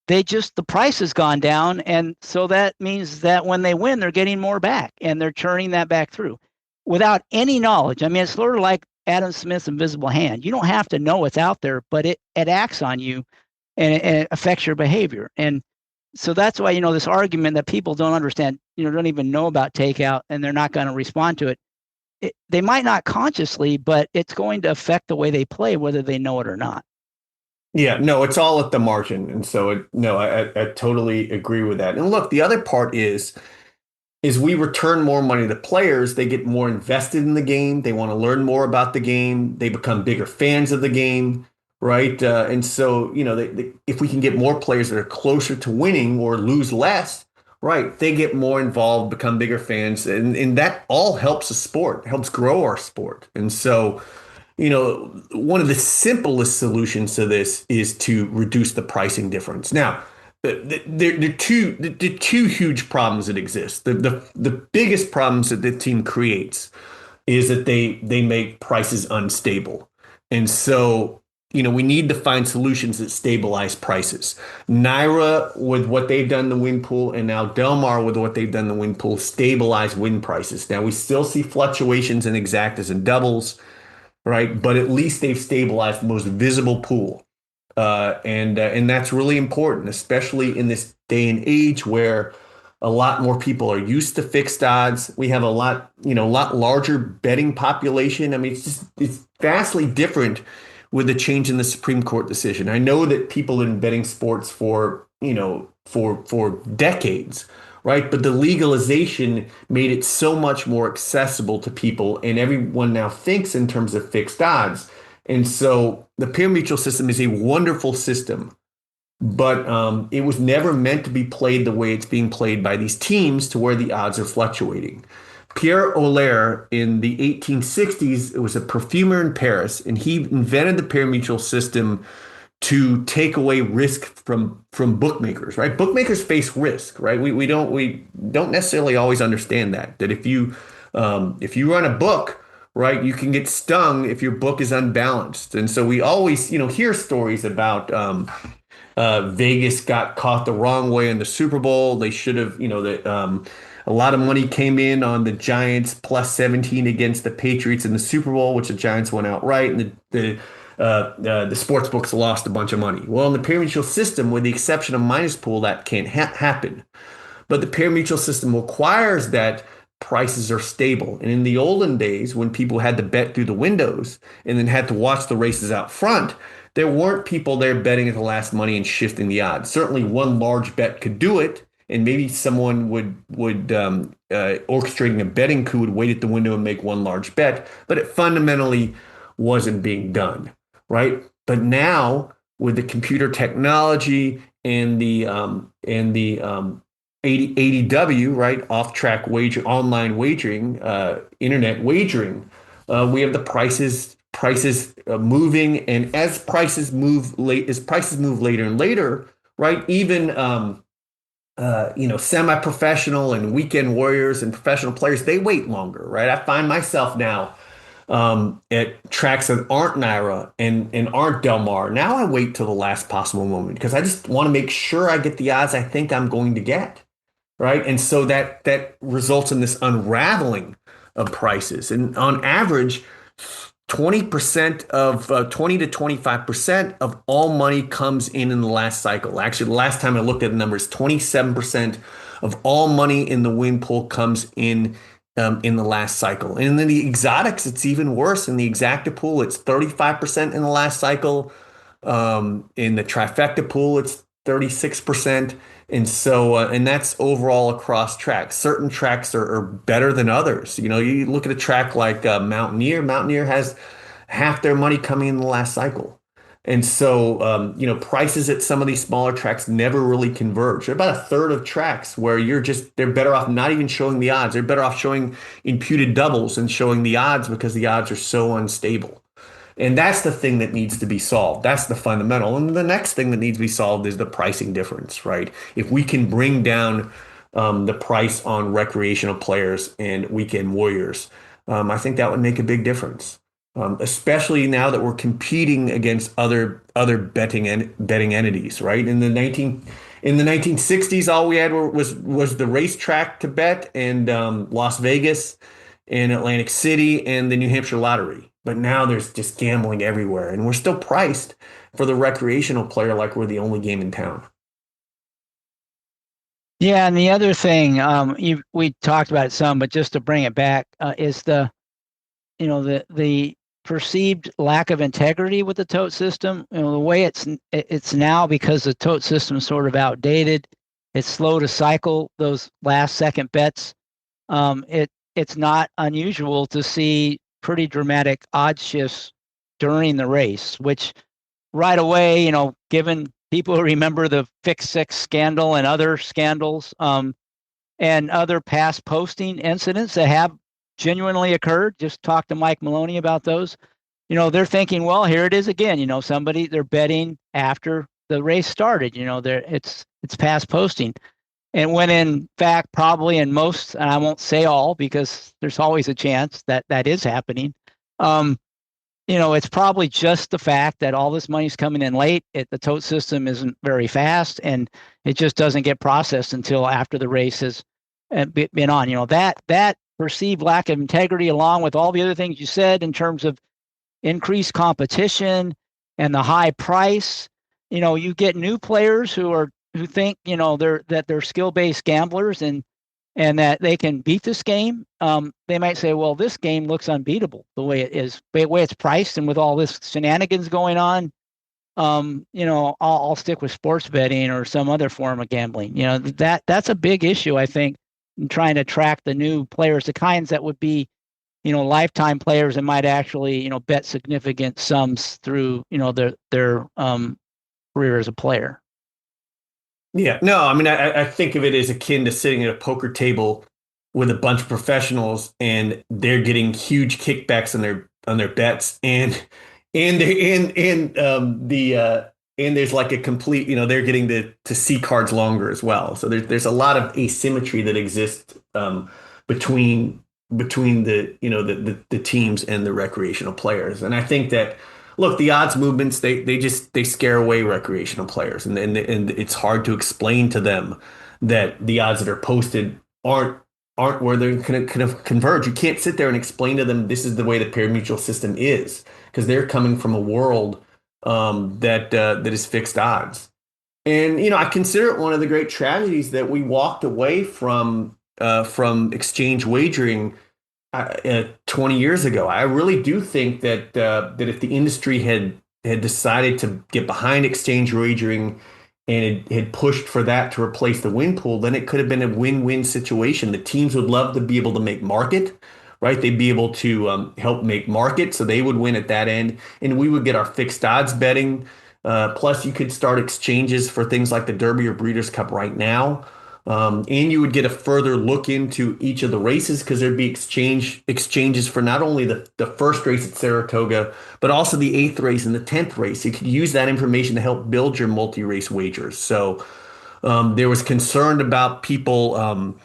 The price has gone down. And so that means that when they win, they're getting more back and they're churning that back through without any knowledge. I mean, it's sort of like Adam Smith's invisible hand. You don't have to know it's out there, but it acts on you and it affects your behavior. And so that's why, this argument that people don't understand, don't even know about takeout and they're not going to respond to it. They might not consciously, but it's going to affect the way they play, whether they know it or not. Yeah, no, it's all at the margin. And so, I totally agree with that. And look, the other part is we return more money to players. They get more invested in the game. They want to learn more about the game. They become bigger fans of the game, right? And so, if we can get more players that are closer to winning or lose less, right, they get more involved, become bigger fans. And that all helps the sport, helps grow our sport. And so, one of the simplest solutions to this is to reduce the pricing difference. Now, the two huge problems that exist. The biggest problems that the team creates is that they make prices unstable. And so, we need to find solutions that stabilize prices. Naira, with what they've done in the win pool, and now Del Mar with what they've done in the win pool, stabilize win prices. Now, we still see fluctuations in exactas and doubles, right? But at least they've stabilized the most visible pool. And that's really important, especially in this day and age where a lot more people are used to fixed odds. We have a lot larger betting population. I mean, it's vastly different with the change in the Supreme Court decision. I know that people have been betting sports for decades, right? But the legalization made it so much more accessible to people, and everyone now thinks in terms of fixed odds. And so the pari-mutuel system is a wonderful system, but it was never meant to be played the way it's being played by these teams, to where the odds are fluctuating. Pierre Auler in the 1860s, it was a perfumer in Paris, and he invented the pari-mutuel system to take away risk from bookmakers, right? Bookmakers face risk, right? We don't necessarily always understand that if you run a book, right, you can get stung if your book is unbalanced. And so we always, hear stories about Vegas got caught the wrong way in the Super Bowl. They should have, a lot of money came in on the Giants plus 17 against the Patriots in the Super Bowl, which the Giants went outright, and the sports books lost a bunch of money. Well, in the pari-mutuel system, with the exception of minus pool, that can't happen. But the pari-mutuel system requires that prices are stable. And in the olden days, when people had to bet through the windows and then had to watch the races out front, there weren't people there betting at the last money and shifting the odds. Certainly one large bet could do it, and maybe someone would orchestrating a betting coup would wait at the window and make one large bet, but it fundamentally wasn't being done, right? But now with the computer technology and the ADW, right, off-track wager, online wagering, internet wagering, we have the prices moving, and as prices move later and later, right, even semi-professional and weekend warriors and professional players, they wait longer, right? I find myself now at tracks that aren't Naira and aren't Del Mar. Now I wait till the last possible moment because I just want to make sure I get the odds I think I'm going to get, right? And so that results in this unraveling of prices. And on average, 20% of 20 to 25% of all money comes in the last cycle. Actually, the last time I looked at the numbers, 27% of all money in the win pool comes in the last cycle. And in the exotics, it's even worse. In the exacta pool, it's 35% in the last cycle. In the trifecta pool, it's 36%. And so, and that's overall across tracks. Certain tracks are better than others. You look at a track like Mountaineer. Mountaineer has half their money coming in the last cycle. And so, prices at some of these smaller tracks never really converge. There are about a third of tracks where they're better off not even showing the odds. They're better off showing imputed doubles than showing the odds because the odds are so unstable. And that's the thing that needs to be solved. That's the fundamental. And the next thing that needs to be solved is the pricing difference, right? If we can bring down the price on recreational players and weekend warriors, I think that would make a big difference. Especially now that we're competing against other betting entities, right? In the 1960s, all we had was the racetrack to bet, and Las Vegas and Atlantic City and the New Hampshire Lottery. but now there's just gambling everywhere, and we're still priced for the recreational player like we're the only game in town. Yeah, and the other thing, we talked about it some, but just to bring it back, is the perceived lack of integrity with the tote system. The way it's now, because the tote system is sort of outdated. It's slow to cycle those last second bets. It's not unusual to see pretty dramatic odd shifts during the race, which right away, given people who remember the Fix Six scandal and other scandals, and other past posting incidents that have genuinely occurred. Just talk to Mike Maloney about those. They're thinking, well, here it is again. They're betting after the race started. It's past posting, and when in fact, probably in most, and I won't say all because there's always a chance that that is happening. It's probably just the fact that all this money's coming in late. The tote system isn't very fast, and it just doesn't get processed until after the race has been on. That perceived lack of integrity, along with all the other things you said in terms of increased competition and the high price. You get new players who think they're skill-based gamblers and that they can beat this game. They might say, well, this game looks unbeatable the way it is, the way it's priced, and with all this shenanigans going on. I'll stick with sports betting or some other form of gambling. That's a big issue, I think, in trying to attract the new players, the kinds that would be, lifetime players and might actually, bet significant sums through, their career as a player. Yeah, no, I mean, I think of it as akin to sitting at a poker table with a bunch of professionals, and they're getting huge kickbacks on their bets, and there's like a complete, they're getting to see cards longer as well. So there's a lot of asymmetry that exists between the teams and the recreational players, and I think that. Look, the odds movements, they scare away recreational players, and it's hard to explain to them that the odds that are posted aren't where they're going to converge. You can't sit there and explain to them this is the way the pari-mutuel system is, because they're coming from a world that is fixed odds. And I consider it one of the great tragedies that we walked away from exchange wagering 20 years ago. I really do think that if the industry had decided to get behind exchange wagering and it had pushed for that to replace the win pool, then it could have been a win-win situation. The teams would love to be able to make market, right? They'd be able to help make market, so they would win at that end, and we would get our fixed odds betting. Plus, you could start exchanges for things like the Derby or Breeders' Cup right now. And you would get a further look into each of the races, because there'd be exchanges for not only the first race at Saratoga, but also the 8th race and the 10th race. You could use that information to help build your multi-race wagers. So there was concern about people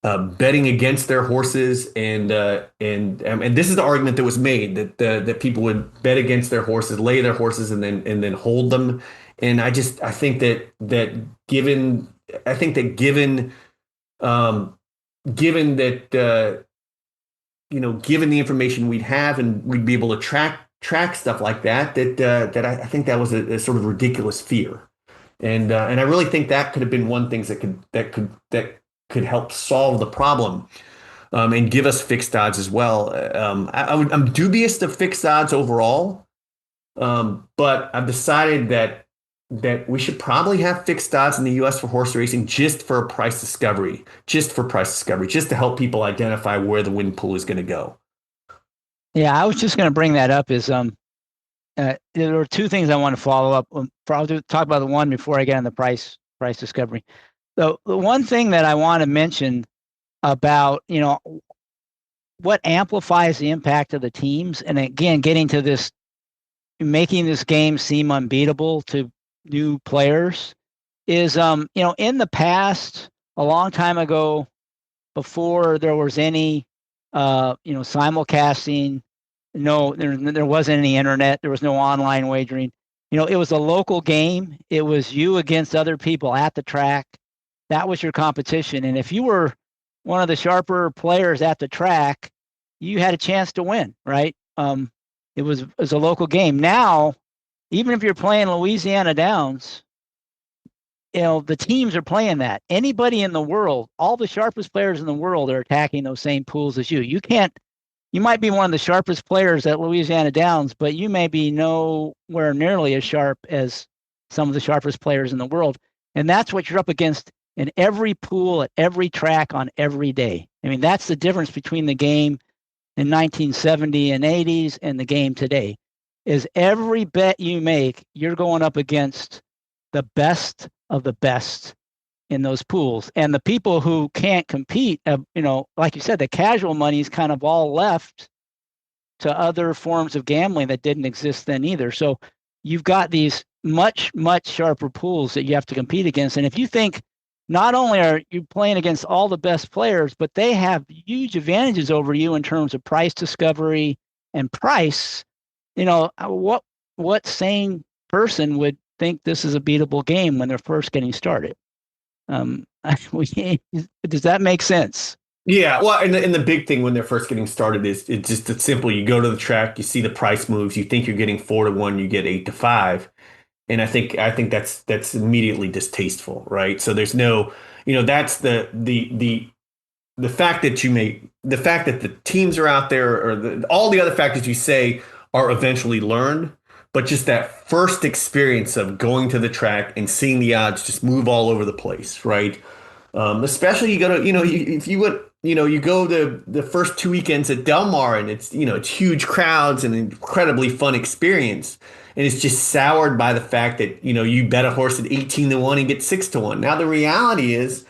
betting against their horses, and this is the argument that was made that people would bet against their horses, lay their horses, and then hold them. And I think that given given that given the information we'd have, and we'd be able to track stuff like that I think that was a sort of ridiculous fear, and I really think that could have been one thing that could help solve the problem, and give us fixed odds as well. I'm dubious of fixed odds overall, but I've decided that we should probably have fixed odds in the U.S. for horse racing, just for price discovery, just to help people identify where the win pool is going to go. Yeah, I was just going to bring that up. Is there were two things I want to follow up. I'll talk about the one before I get on the price discovery. The one thing that I want to mention about what amplifies the impact of the teams, and again, getting to this, making this game seem unbeatable to new players, is in the past, a long time ago, before there was any simulcasting, there wasn't any internet, there was no online wagering, it was a local game. It was you against other people at the track. That was your competition, and if you were one of the sharper players at the track, you had a chance to win, right? It was a local game. Now, even if you're playing Louisiana Downs, the teams are playing that. Anybody in the world, all the sharpest players in the world are attacking those same pools as you. You might be one of the sharpest players at Louisiana Downs, but you may be nowhere nearly as sharp as some of the sharpest players in the world. And that's what you're up against in every pool, at every track, on every day. I mean, that's the difference between the game in 1970 and 80s and the game today, is every bet you make, you're going up against the best of the best in those pools. And the people who can't compete, like you said, the casual money is kind of all left to other forms of gambling that didn't exist then either. So you've got these much, much sharper pools that you have to compete against. And if you think not only are you playing against all the best players, but they have huge advantages over you in terms of price discovery and price, what sane person would think this is a beatable game when they're first getting started? Does that make sense? Yeah, well, and the big thing when they're first getting started is it's just it's simple. You go to the track, you see the price moves, you think you're getting 4-1, you get 8-5, and I think that's immediately distasteful, right? So there's no, that's the fact that the fact that the teams are out there, or all the other factors you say are eventually learned, but just that first experience of going to the track and seeing the odds just move all over the place, right? Especially you go to, if you would, you go to the first 2 weekends at Del Mar, and it's huge crowds and an incredibly fun experience. And it's just soured by the fact that, you bet a horse at 18-1 and get 6-1. Now, the reality is,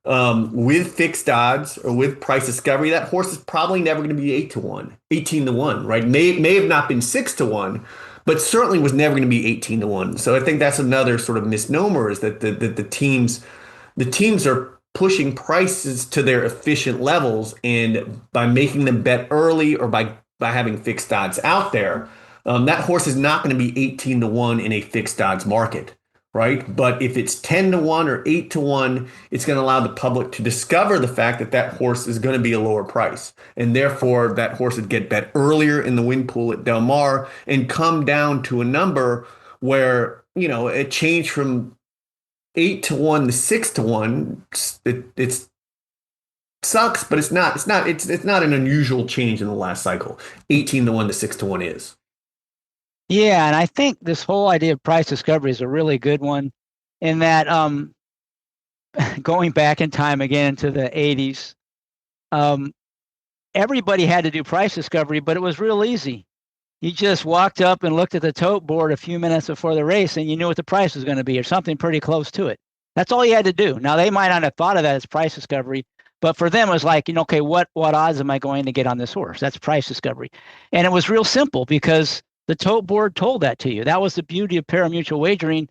with fixed odds or with price discovery, that horse is probably never going to be 8-1, 18-1, right? May have not been 6-1, but certainly was never going to be 18-1. So I think that's another sort of misnomer, is that the teams are pushing prices to their efficient levels, and by making them bet early or by having fixed odds out there, that horse is not going to be 18-1 in a fixed odds market, right? But if it's 10-1 or 8-1, it's going to allow the public to discover the fact that that horse is going to be a lower price, and therefore that horse would get bet earlier in the win pool at Del Mar and come down to a number where, it changed from 8-1 to 6-1. It's sucks, but it's not an unusual change in the last cycle. 18-1 to 6-1 is. Yeah, and I think this whole idea of price discovery is a really good one, in that going back in time again to the 80s, everybody had to do price discovery, but it was real easy. You just walked up and looked at the tote board a few minutes before the race, and you knew what the price was going to be, or something pretty close to it. That's all you had to do. Now, they might not have thought of that as price discovery, but for them, it was like, okay, what odds am I going to get on this horse? That's price discovery. And it was real simple, because the tote board told that to you. That was the beauty of pari-mutuel wagering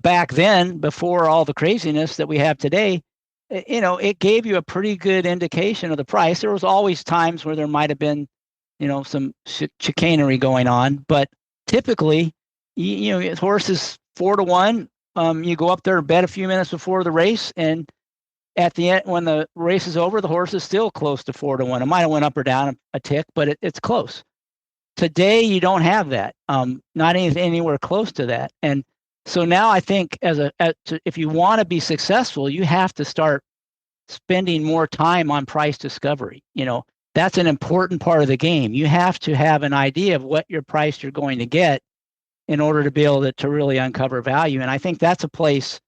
back then, before all the craziness that we have today. It gave you a pretty good indication of the price. There was always times where there might have been, some chicanery going on, but typically, horse is 4-1. You go up there and bet a few minutes before the race, and at the end, when the race is over, the horse is still close to 4-1. It might have went up or down a tick, but it's close. Today, you don't have that. Not anywhere close to that. And so now I think if you want to be successful, you have to start spending more time on price discovery. That's an important part of the game. You have to have an idea of what your price you're going to get in order to be able to really uncover value. And I think that's a place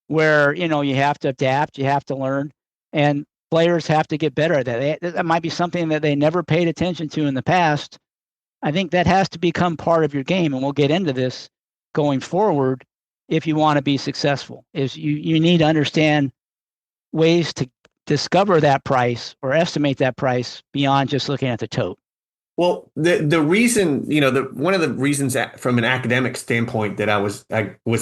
where, you have to adapt, you have to learn, and players have to get better at that. That might be something that they never paid attention to in the past. I think that has to become part of your game, and we'll get into this going forward. If you want to be successful, is you need to understand ways to discover that price or estimate that price beyond just looking at the tote. Well, the reason, one of the reasons from an academic standpoint that I was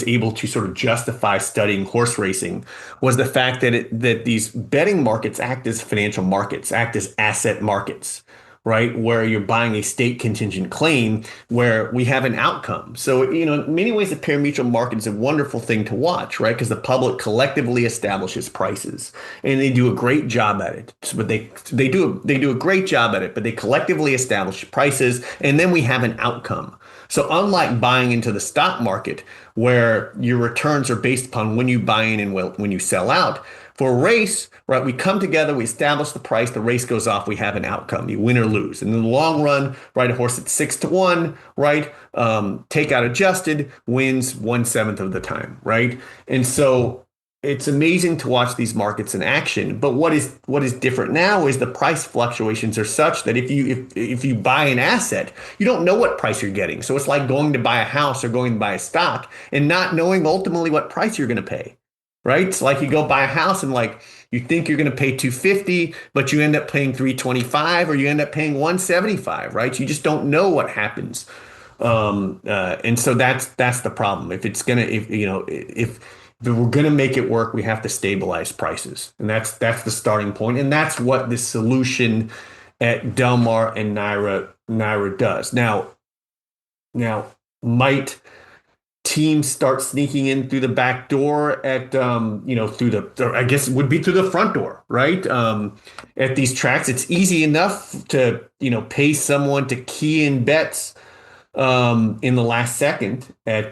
able to sort of justify studying horse racing was the fact that these betting markets act as financial markets, act as asset markets, right? Where you're buying a state contingent claim where we have an outcome. So, in many ways, the pari-mutuel market is a wonderful thing to watch, right? Because the public collectively establishes prices, and they do a great job at it. But they do a great job at it, but they collectively establish prices, and then we have an outcome. So unlike buying into the stock market, where your returns are based upon when you buy in and when you sell out, for a race, right, we come together, we establish the price, the race goes off, we have an outcome, you win or lose. And in the long run, right, a horse at 6-1, right, takeout adjusted wins 1/7 of the time, right? And so it's amazing to watch these markets in action. But what is different now is the price fluctuations are such that if you buy an asset, you don't know what price you're getting. So it's like going to buy a house or going to buy a stock and not knowing ultimately what price you're going to pay. Right? It's like you go buy a house and like you think you're going to pay 250, but you end up paying 325 or you end up paying 175, right? You just don't know what happens. And so that's the problem. If we're going to make it work, we have to stabilize prices. And that's the starting point. And that's what the solution at Del Mar and Naira does. Now might teams start sneaking in through the back door I guess it would be through the front door, right? At these tracks, it's easy enough to, pay someone to key in bets in the last second at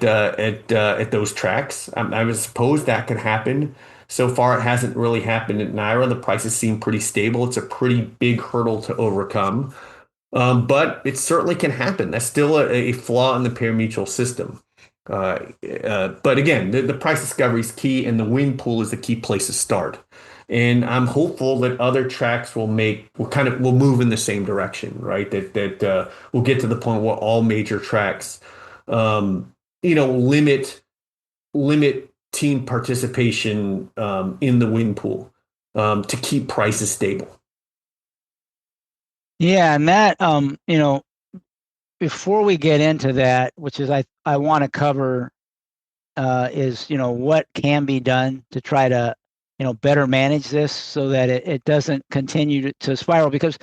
those tracks. I would suppose that could happen. So far, it hasn't really happened at Naira. The prices seem pretty stable. It's a pretty big hurdle to overcome. But it certainly can happen. That's still a flaw in the pari-mutuel system. But again, the price discovery is key, and the win pool is the key place to start. And I'm hopeful that other tracks will move in the same direction, right? That we'll get to the point where all major tracks, limit team participation in the win pool to keep prices stable. Yeah, and that before we get into that, which is I want to cover is what can be done to try to better manage this so that it doesn't continue to spiral, because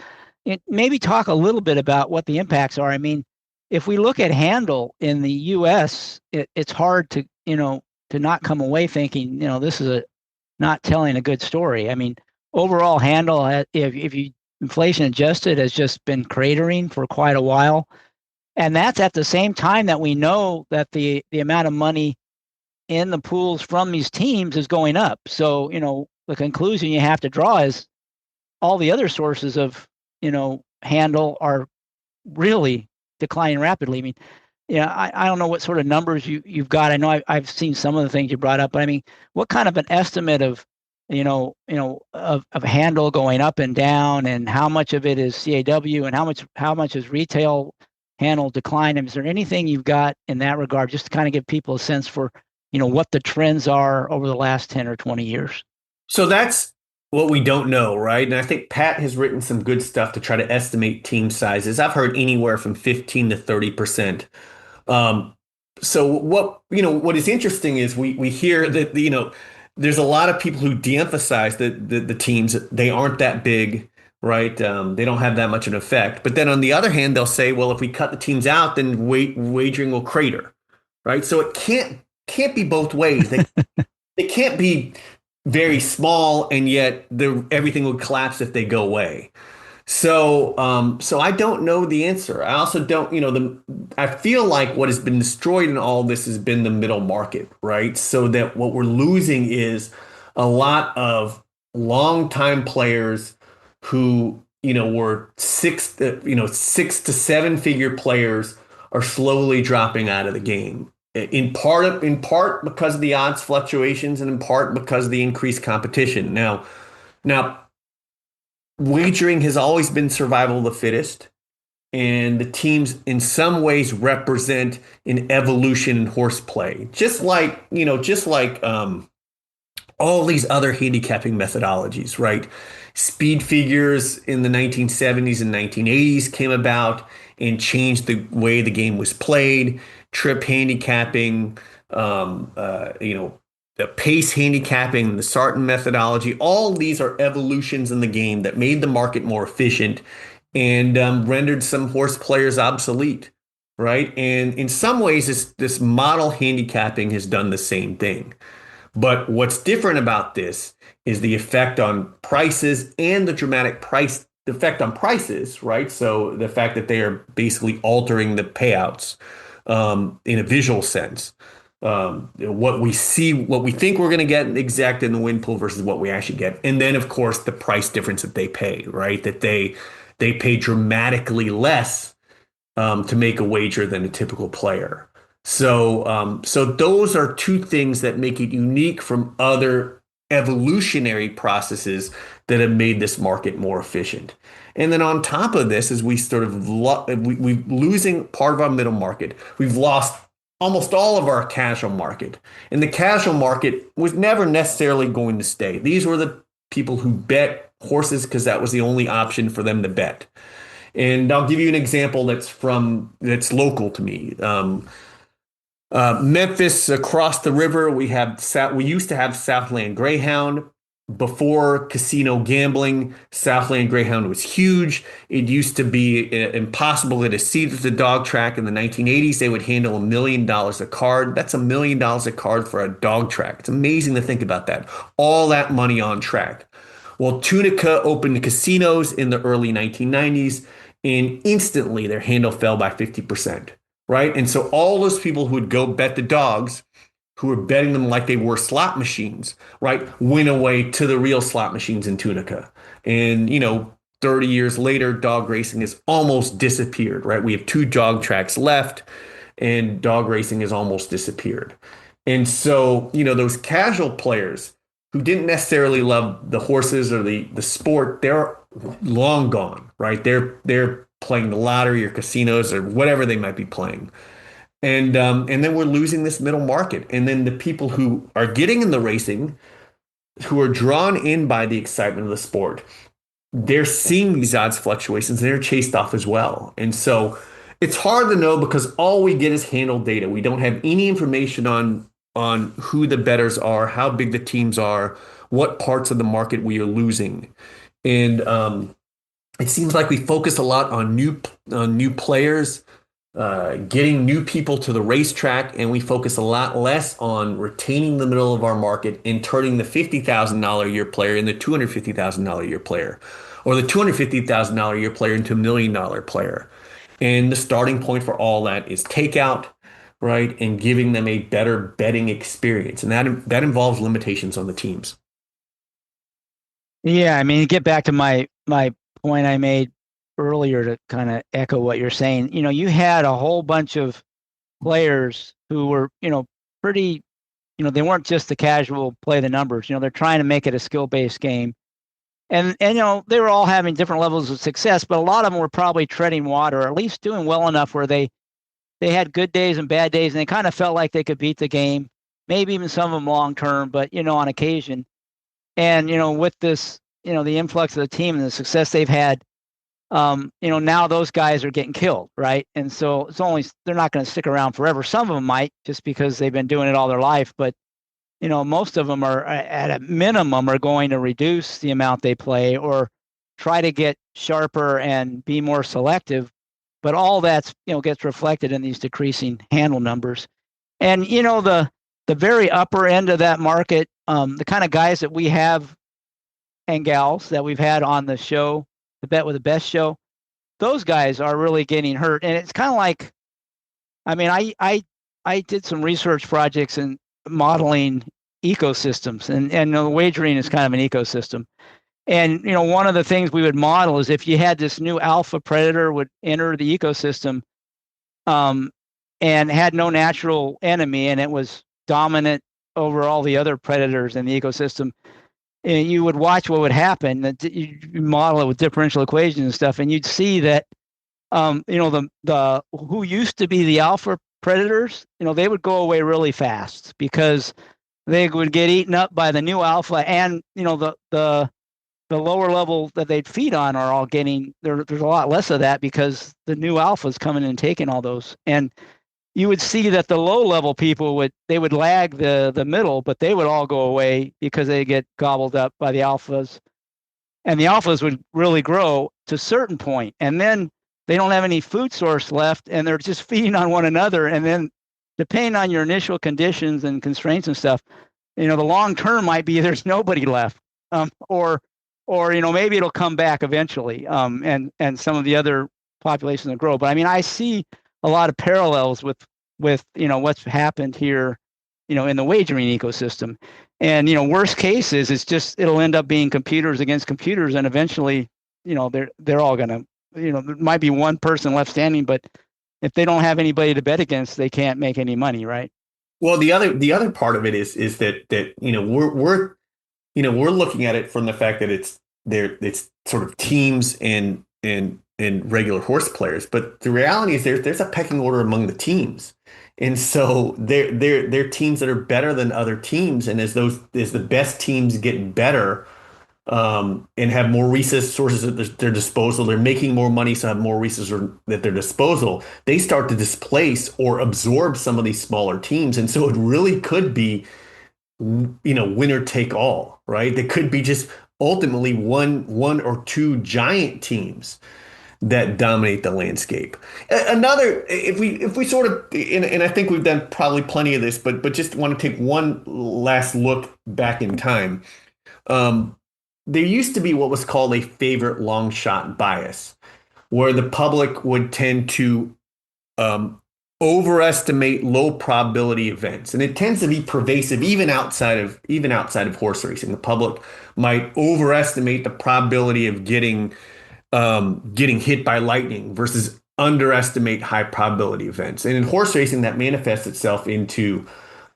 maybe talk a little bit about what the impacts are. I mean, if we look at handle in the US, it's hard to not come away thinking this is not telling a good story. I mean, overall handle, if you inflation adjusted, has just been cratering for quite a while. And that's at the same time that we know that the amount of money in the pools from these teams is going up. So, the conclusion you have to draw is all the other sources of, handle are really declining rapidly. I mean, I don't know what sort of numbers you've got. I know I've seen some of the things you brought up, but I mean, what kind of an estimate of, of handle going up and down, and how much of it is CAW and how much is retail handle decline? And is there anything you've got in that regard, just to kind of give people a sense for, what the trends are over the last 10 or 20 years? So that's what we don't know, right? And I think Pat has written some good stuff to try to estimate team sizes. I've heard anywhere from 15 to 30%. So what is interesting is we hear that, there's a lot of people who de-emphasize the teams. They aren't that big, right? They don't have that much of an effect. But then on the other hand, they'll say, well, if we cut the teams out, then wagering will crater, right? So it can't be both ways. They can't be very small and yet everything would collapse if they go away. So I don't know the answer. I also don't, I feel like what has been destroyed in all this has been the middle market, right? So that what we're losing is a lot of longtime players who, were six to seven figure players are slowly dropping out of the game. In part because of the odds fluctuations, and in part because of the increased competition. Now, wagering has always been survival of the fittest, and the teams in some ways represent an evolution in horseplay, just like all these other handicapping methodologies, right? Speed figures in the 1970s and 1980s came about and changed the way the game was played. Trip handicapping, the pace handicapping, the Sarton methodology, all these are evolutions in the game that made the market more efficient and rendered some horse players obsolete, right? And in some ways, this model handicapping has done the same thing. But what's different about this is the effect on prices and the dramatic price effect on prices, right? So the fact that they are basically altering the payouts in a visual sense. What we see, what we think we're going to get exact in the win pool versus what we actually get. And then, of course, the price difference that they pay, right? That they pay dramatically less to make a wager than a typical player. So those are two things that make it unique from other evolutionary processes that have made this market more efficient. And then on top of this, as we sort of we're losing part of our middle market, we've lost almost all of our casual market. And the casual market was never necessarily going to stay. These were the people who bet horses because that was the only option for them to bet. And I'll give you an example that's local to me. Memphis, across the river, we used to have Southland Greyhound. Before casino gambling, Southland Greyhound was huge. It used to be impossible to get a seat at the dog track. In the 1980s, they would handle $1 million a card. That's $1 million a card for a dog track. It's amazing to think about that. All that money on track. Well, Tunica opened casinos in the early 1990s, and instantly their handle fell by 50%, right? And so all those people who would go bet the dogs, who were betting them like they were slot machines, right, went away to the real slot machines in Tunica. And, 30 years later, dog racing has almost disappeared, right? We have 2 dog tracks left, and dog racing has almost disappeared. And so, those casual players who didn't necessarily love the horses or the sport, they're long gone, right? They're playing the lottery or casinos or whatever they might be playing. And then we're losing this middle market. And then the people who are getting in the racing, who are drawn in by the excitement of the sport, they're seeing these odds fluctuations and they're chased off as well. And so it's hard to know because all we get is handle data. We don't have any information on who the bettors are, how big the teams are, what parts of the market we are losing. And it seems like we focus a lot on new players, getting new people to the racetrack, and we focus a lot less on retaining the middle of our market and turning the $50,000 a year player into $250,000 a year player, or the $250,000 a year player into $1 million player. And the starting point for all that is takeout, right, and giving them a better betting experience, and that involves limitations on the teams. Yeah, I mean, get back to my point I made earlier to kind of echo what you're saying. You had a whole bunch of players who were, pretty, they weren't just the casual play the numbers. They're trying to make it a skill-based game. And they were all having different levels of success, but a lot of them were probably treading water, or at least doing well enough where they had good days and bad days, and they kind of felt like they could beat the game, maybe even some of them long term, but on occasion. And with this, the influx of the team and the success they've had, now those guys are getting killed, right? And so they're not going to stick around forever. Some of them might, just because they've been doing it all their life, but most of them are at a minimum are going to reduce the amount they play or try to get sharper and be more selective. But all that's gets reflected in these decreasing handle numbers. And the very upper end of that market, the kind of guys that we have and gals that we've had on the show, the Bet with the Best show, those guys are really getting hurt. And it's kind of like, I mean, I did some research projects in modeling ecosystems, and wagering is kind of an ecosystem. And one of the things we would model is if you had this new alpha predator would enter the ecosystem, and had no natural enemy, and it was dominant over all the other predators in the ecosystem, and you would watch what would happen. That you model it with differential equations and stuff, and you'd see that the who used to be the alpha predators, they would go away really fast because they would get eaten up by the new alpha, and the lower level that they'd feed on are all getting there's a lot less of that because the new alpha's coming and taking all those. And you would see that the low level people would lag the middle, but they would all go away because they get gobbled up by the alphas. and the alphas would really grow to a certain point, and then they don't have any food source left, and they're just feeding on one another. And then, depending on your initial conditions and constraints and stuff, the long term might be there's nobody left, or maybe it'll come back eventually, and some of the other populations will grow. But I mean, I see a lot of parallels with what's happened here, in the wagering ecosystem. And worst case is it'll end up being computers against computers, and eventually, they're all gonna, there might be one person left standing, but if they don't have anybody to bet against, they can't make any money, right? Well, the other part of it is that we're looking at it from the fact that it's sort of teams and regular horse players, but the reality is there's a pecking order among the teams, and so they're teams that are better than other teams, and as the best teams get better, and have more resources at their disposal, they're making more money, so have more resources at their disposal. They start to displace or absorb some of these smaller teams, and so it really could be, winner take all, right? There could be just ultimately one or two giant teams that dominate the landscape. Another, if we sort of, and I think we've done probably plenty of this, but just want to take one last look back in time. There used to be what was called a favorite long shot bias, where the public would tend to overestimate low probability events, and it tends to be pervasive even outside of horse racing. The public might overestimate the probability of getting hit by lightning versus underestimate high probability events. And in horse racing, that manifests itself into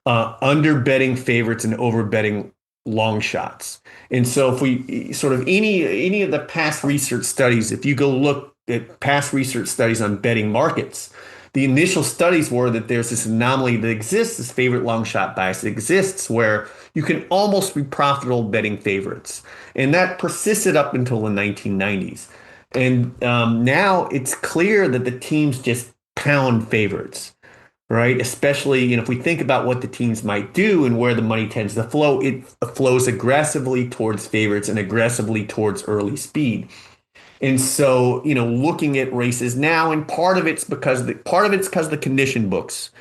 under betting favorites and over betting long shots. And so if we sort of any of the past research studies, if you go look at past research studies on betting markets, the initial studies were that there's this anomaly that exists, this favorite long shot bias that exists, where you can almost be profitable betting favorites. And that persisted up until the 1990s. And now it's clear that the teams just pound favorites, right? Especially, if we think about what the teams might do and where the money tends to flow, it flows aggressively towards favorites and aggressively towards early speed. And so, looking at races now, and part of it's because of the condition books,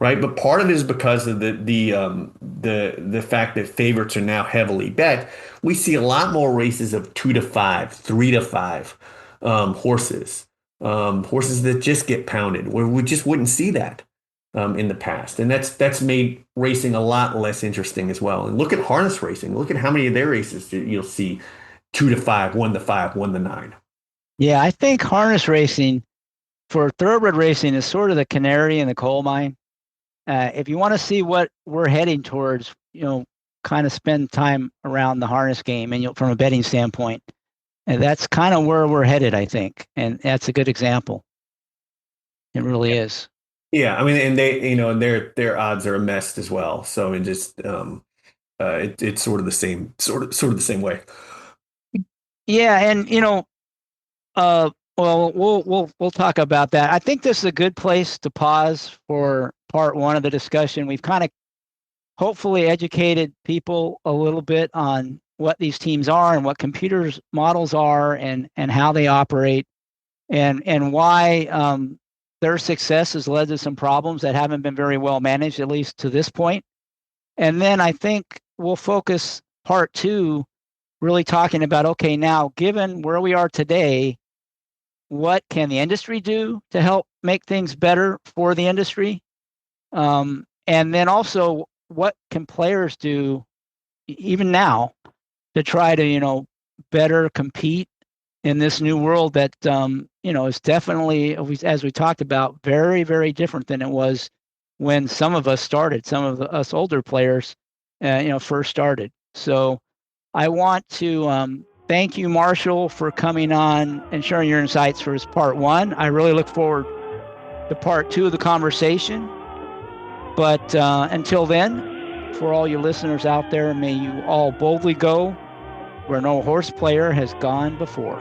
right? But part of it is because of the fact that favorites are now heavily bet. We see a lot more races of 2 to 5, 3 to 5 horses that just get pounded, where we just wouldn't see that in the past, and that's made racing a lot less interesting as well. And look at harness racing. Look at how many of their races you'll see 2 to 5, 1 to 5, 1 to 9. Yeah, I think harness racing for thoroughbred racing is sort of the canary in the coal mine. If you want to see what we're heading towards, kind of spend time around the harness game, and from a betting standpoint, and that's kind of where we're headed, I think. And that's a good example. It really is. Yeah, I mean, and they, their odds are a mess as well. So it just, it's sort of the same, sort of the same way. Yeah, and well, we'll talk about that. I think this is a good place to pause for part one of the discussion. We've kind of hopefully educated people a little bit on what these teams are and what computers models are, and how they operate, and why their success has led to some problems that haven't been very well managed, at least to this point. And then I think we'll focus part two really talking about, okay, now given where we are today, what can the industry do to help make things better for the industry? And then also, what can players do even now to try to, better compete in this new world that, is definitely, as we talked about, very, very different than it was when some of us started, some of us older players, first started. So I want to thank you, Marshall, for coming on and sharing your insights for this part one. I really look forward to part two of the conversation. But until then, for all you listeners out there, may you all boldly go where no horse player has gone before.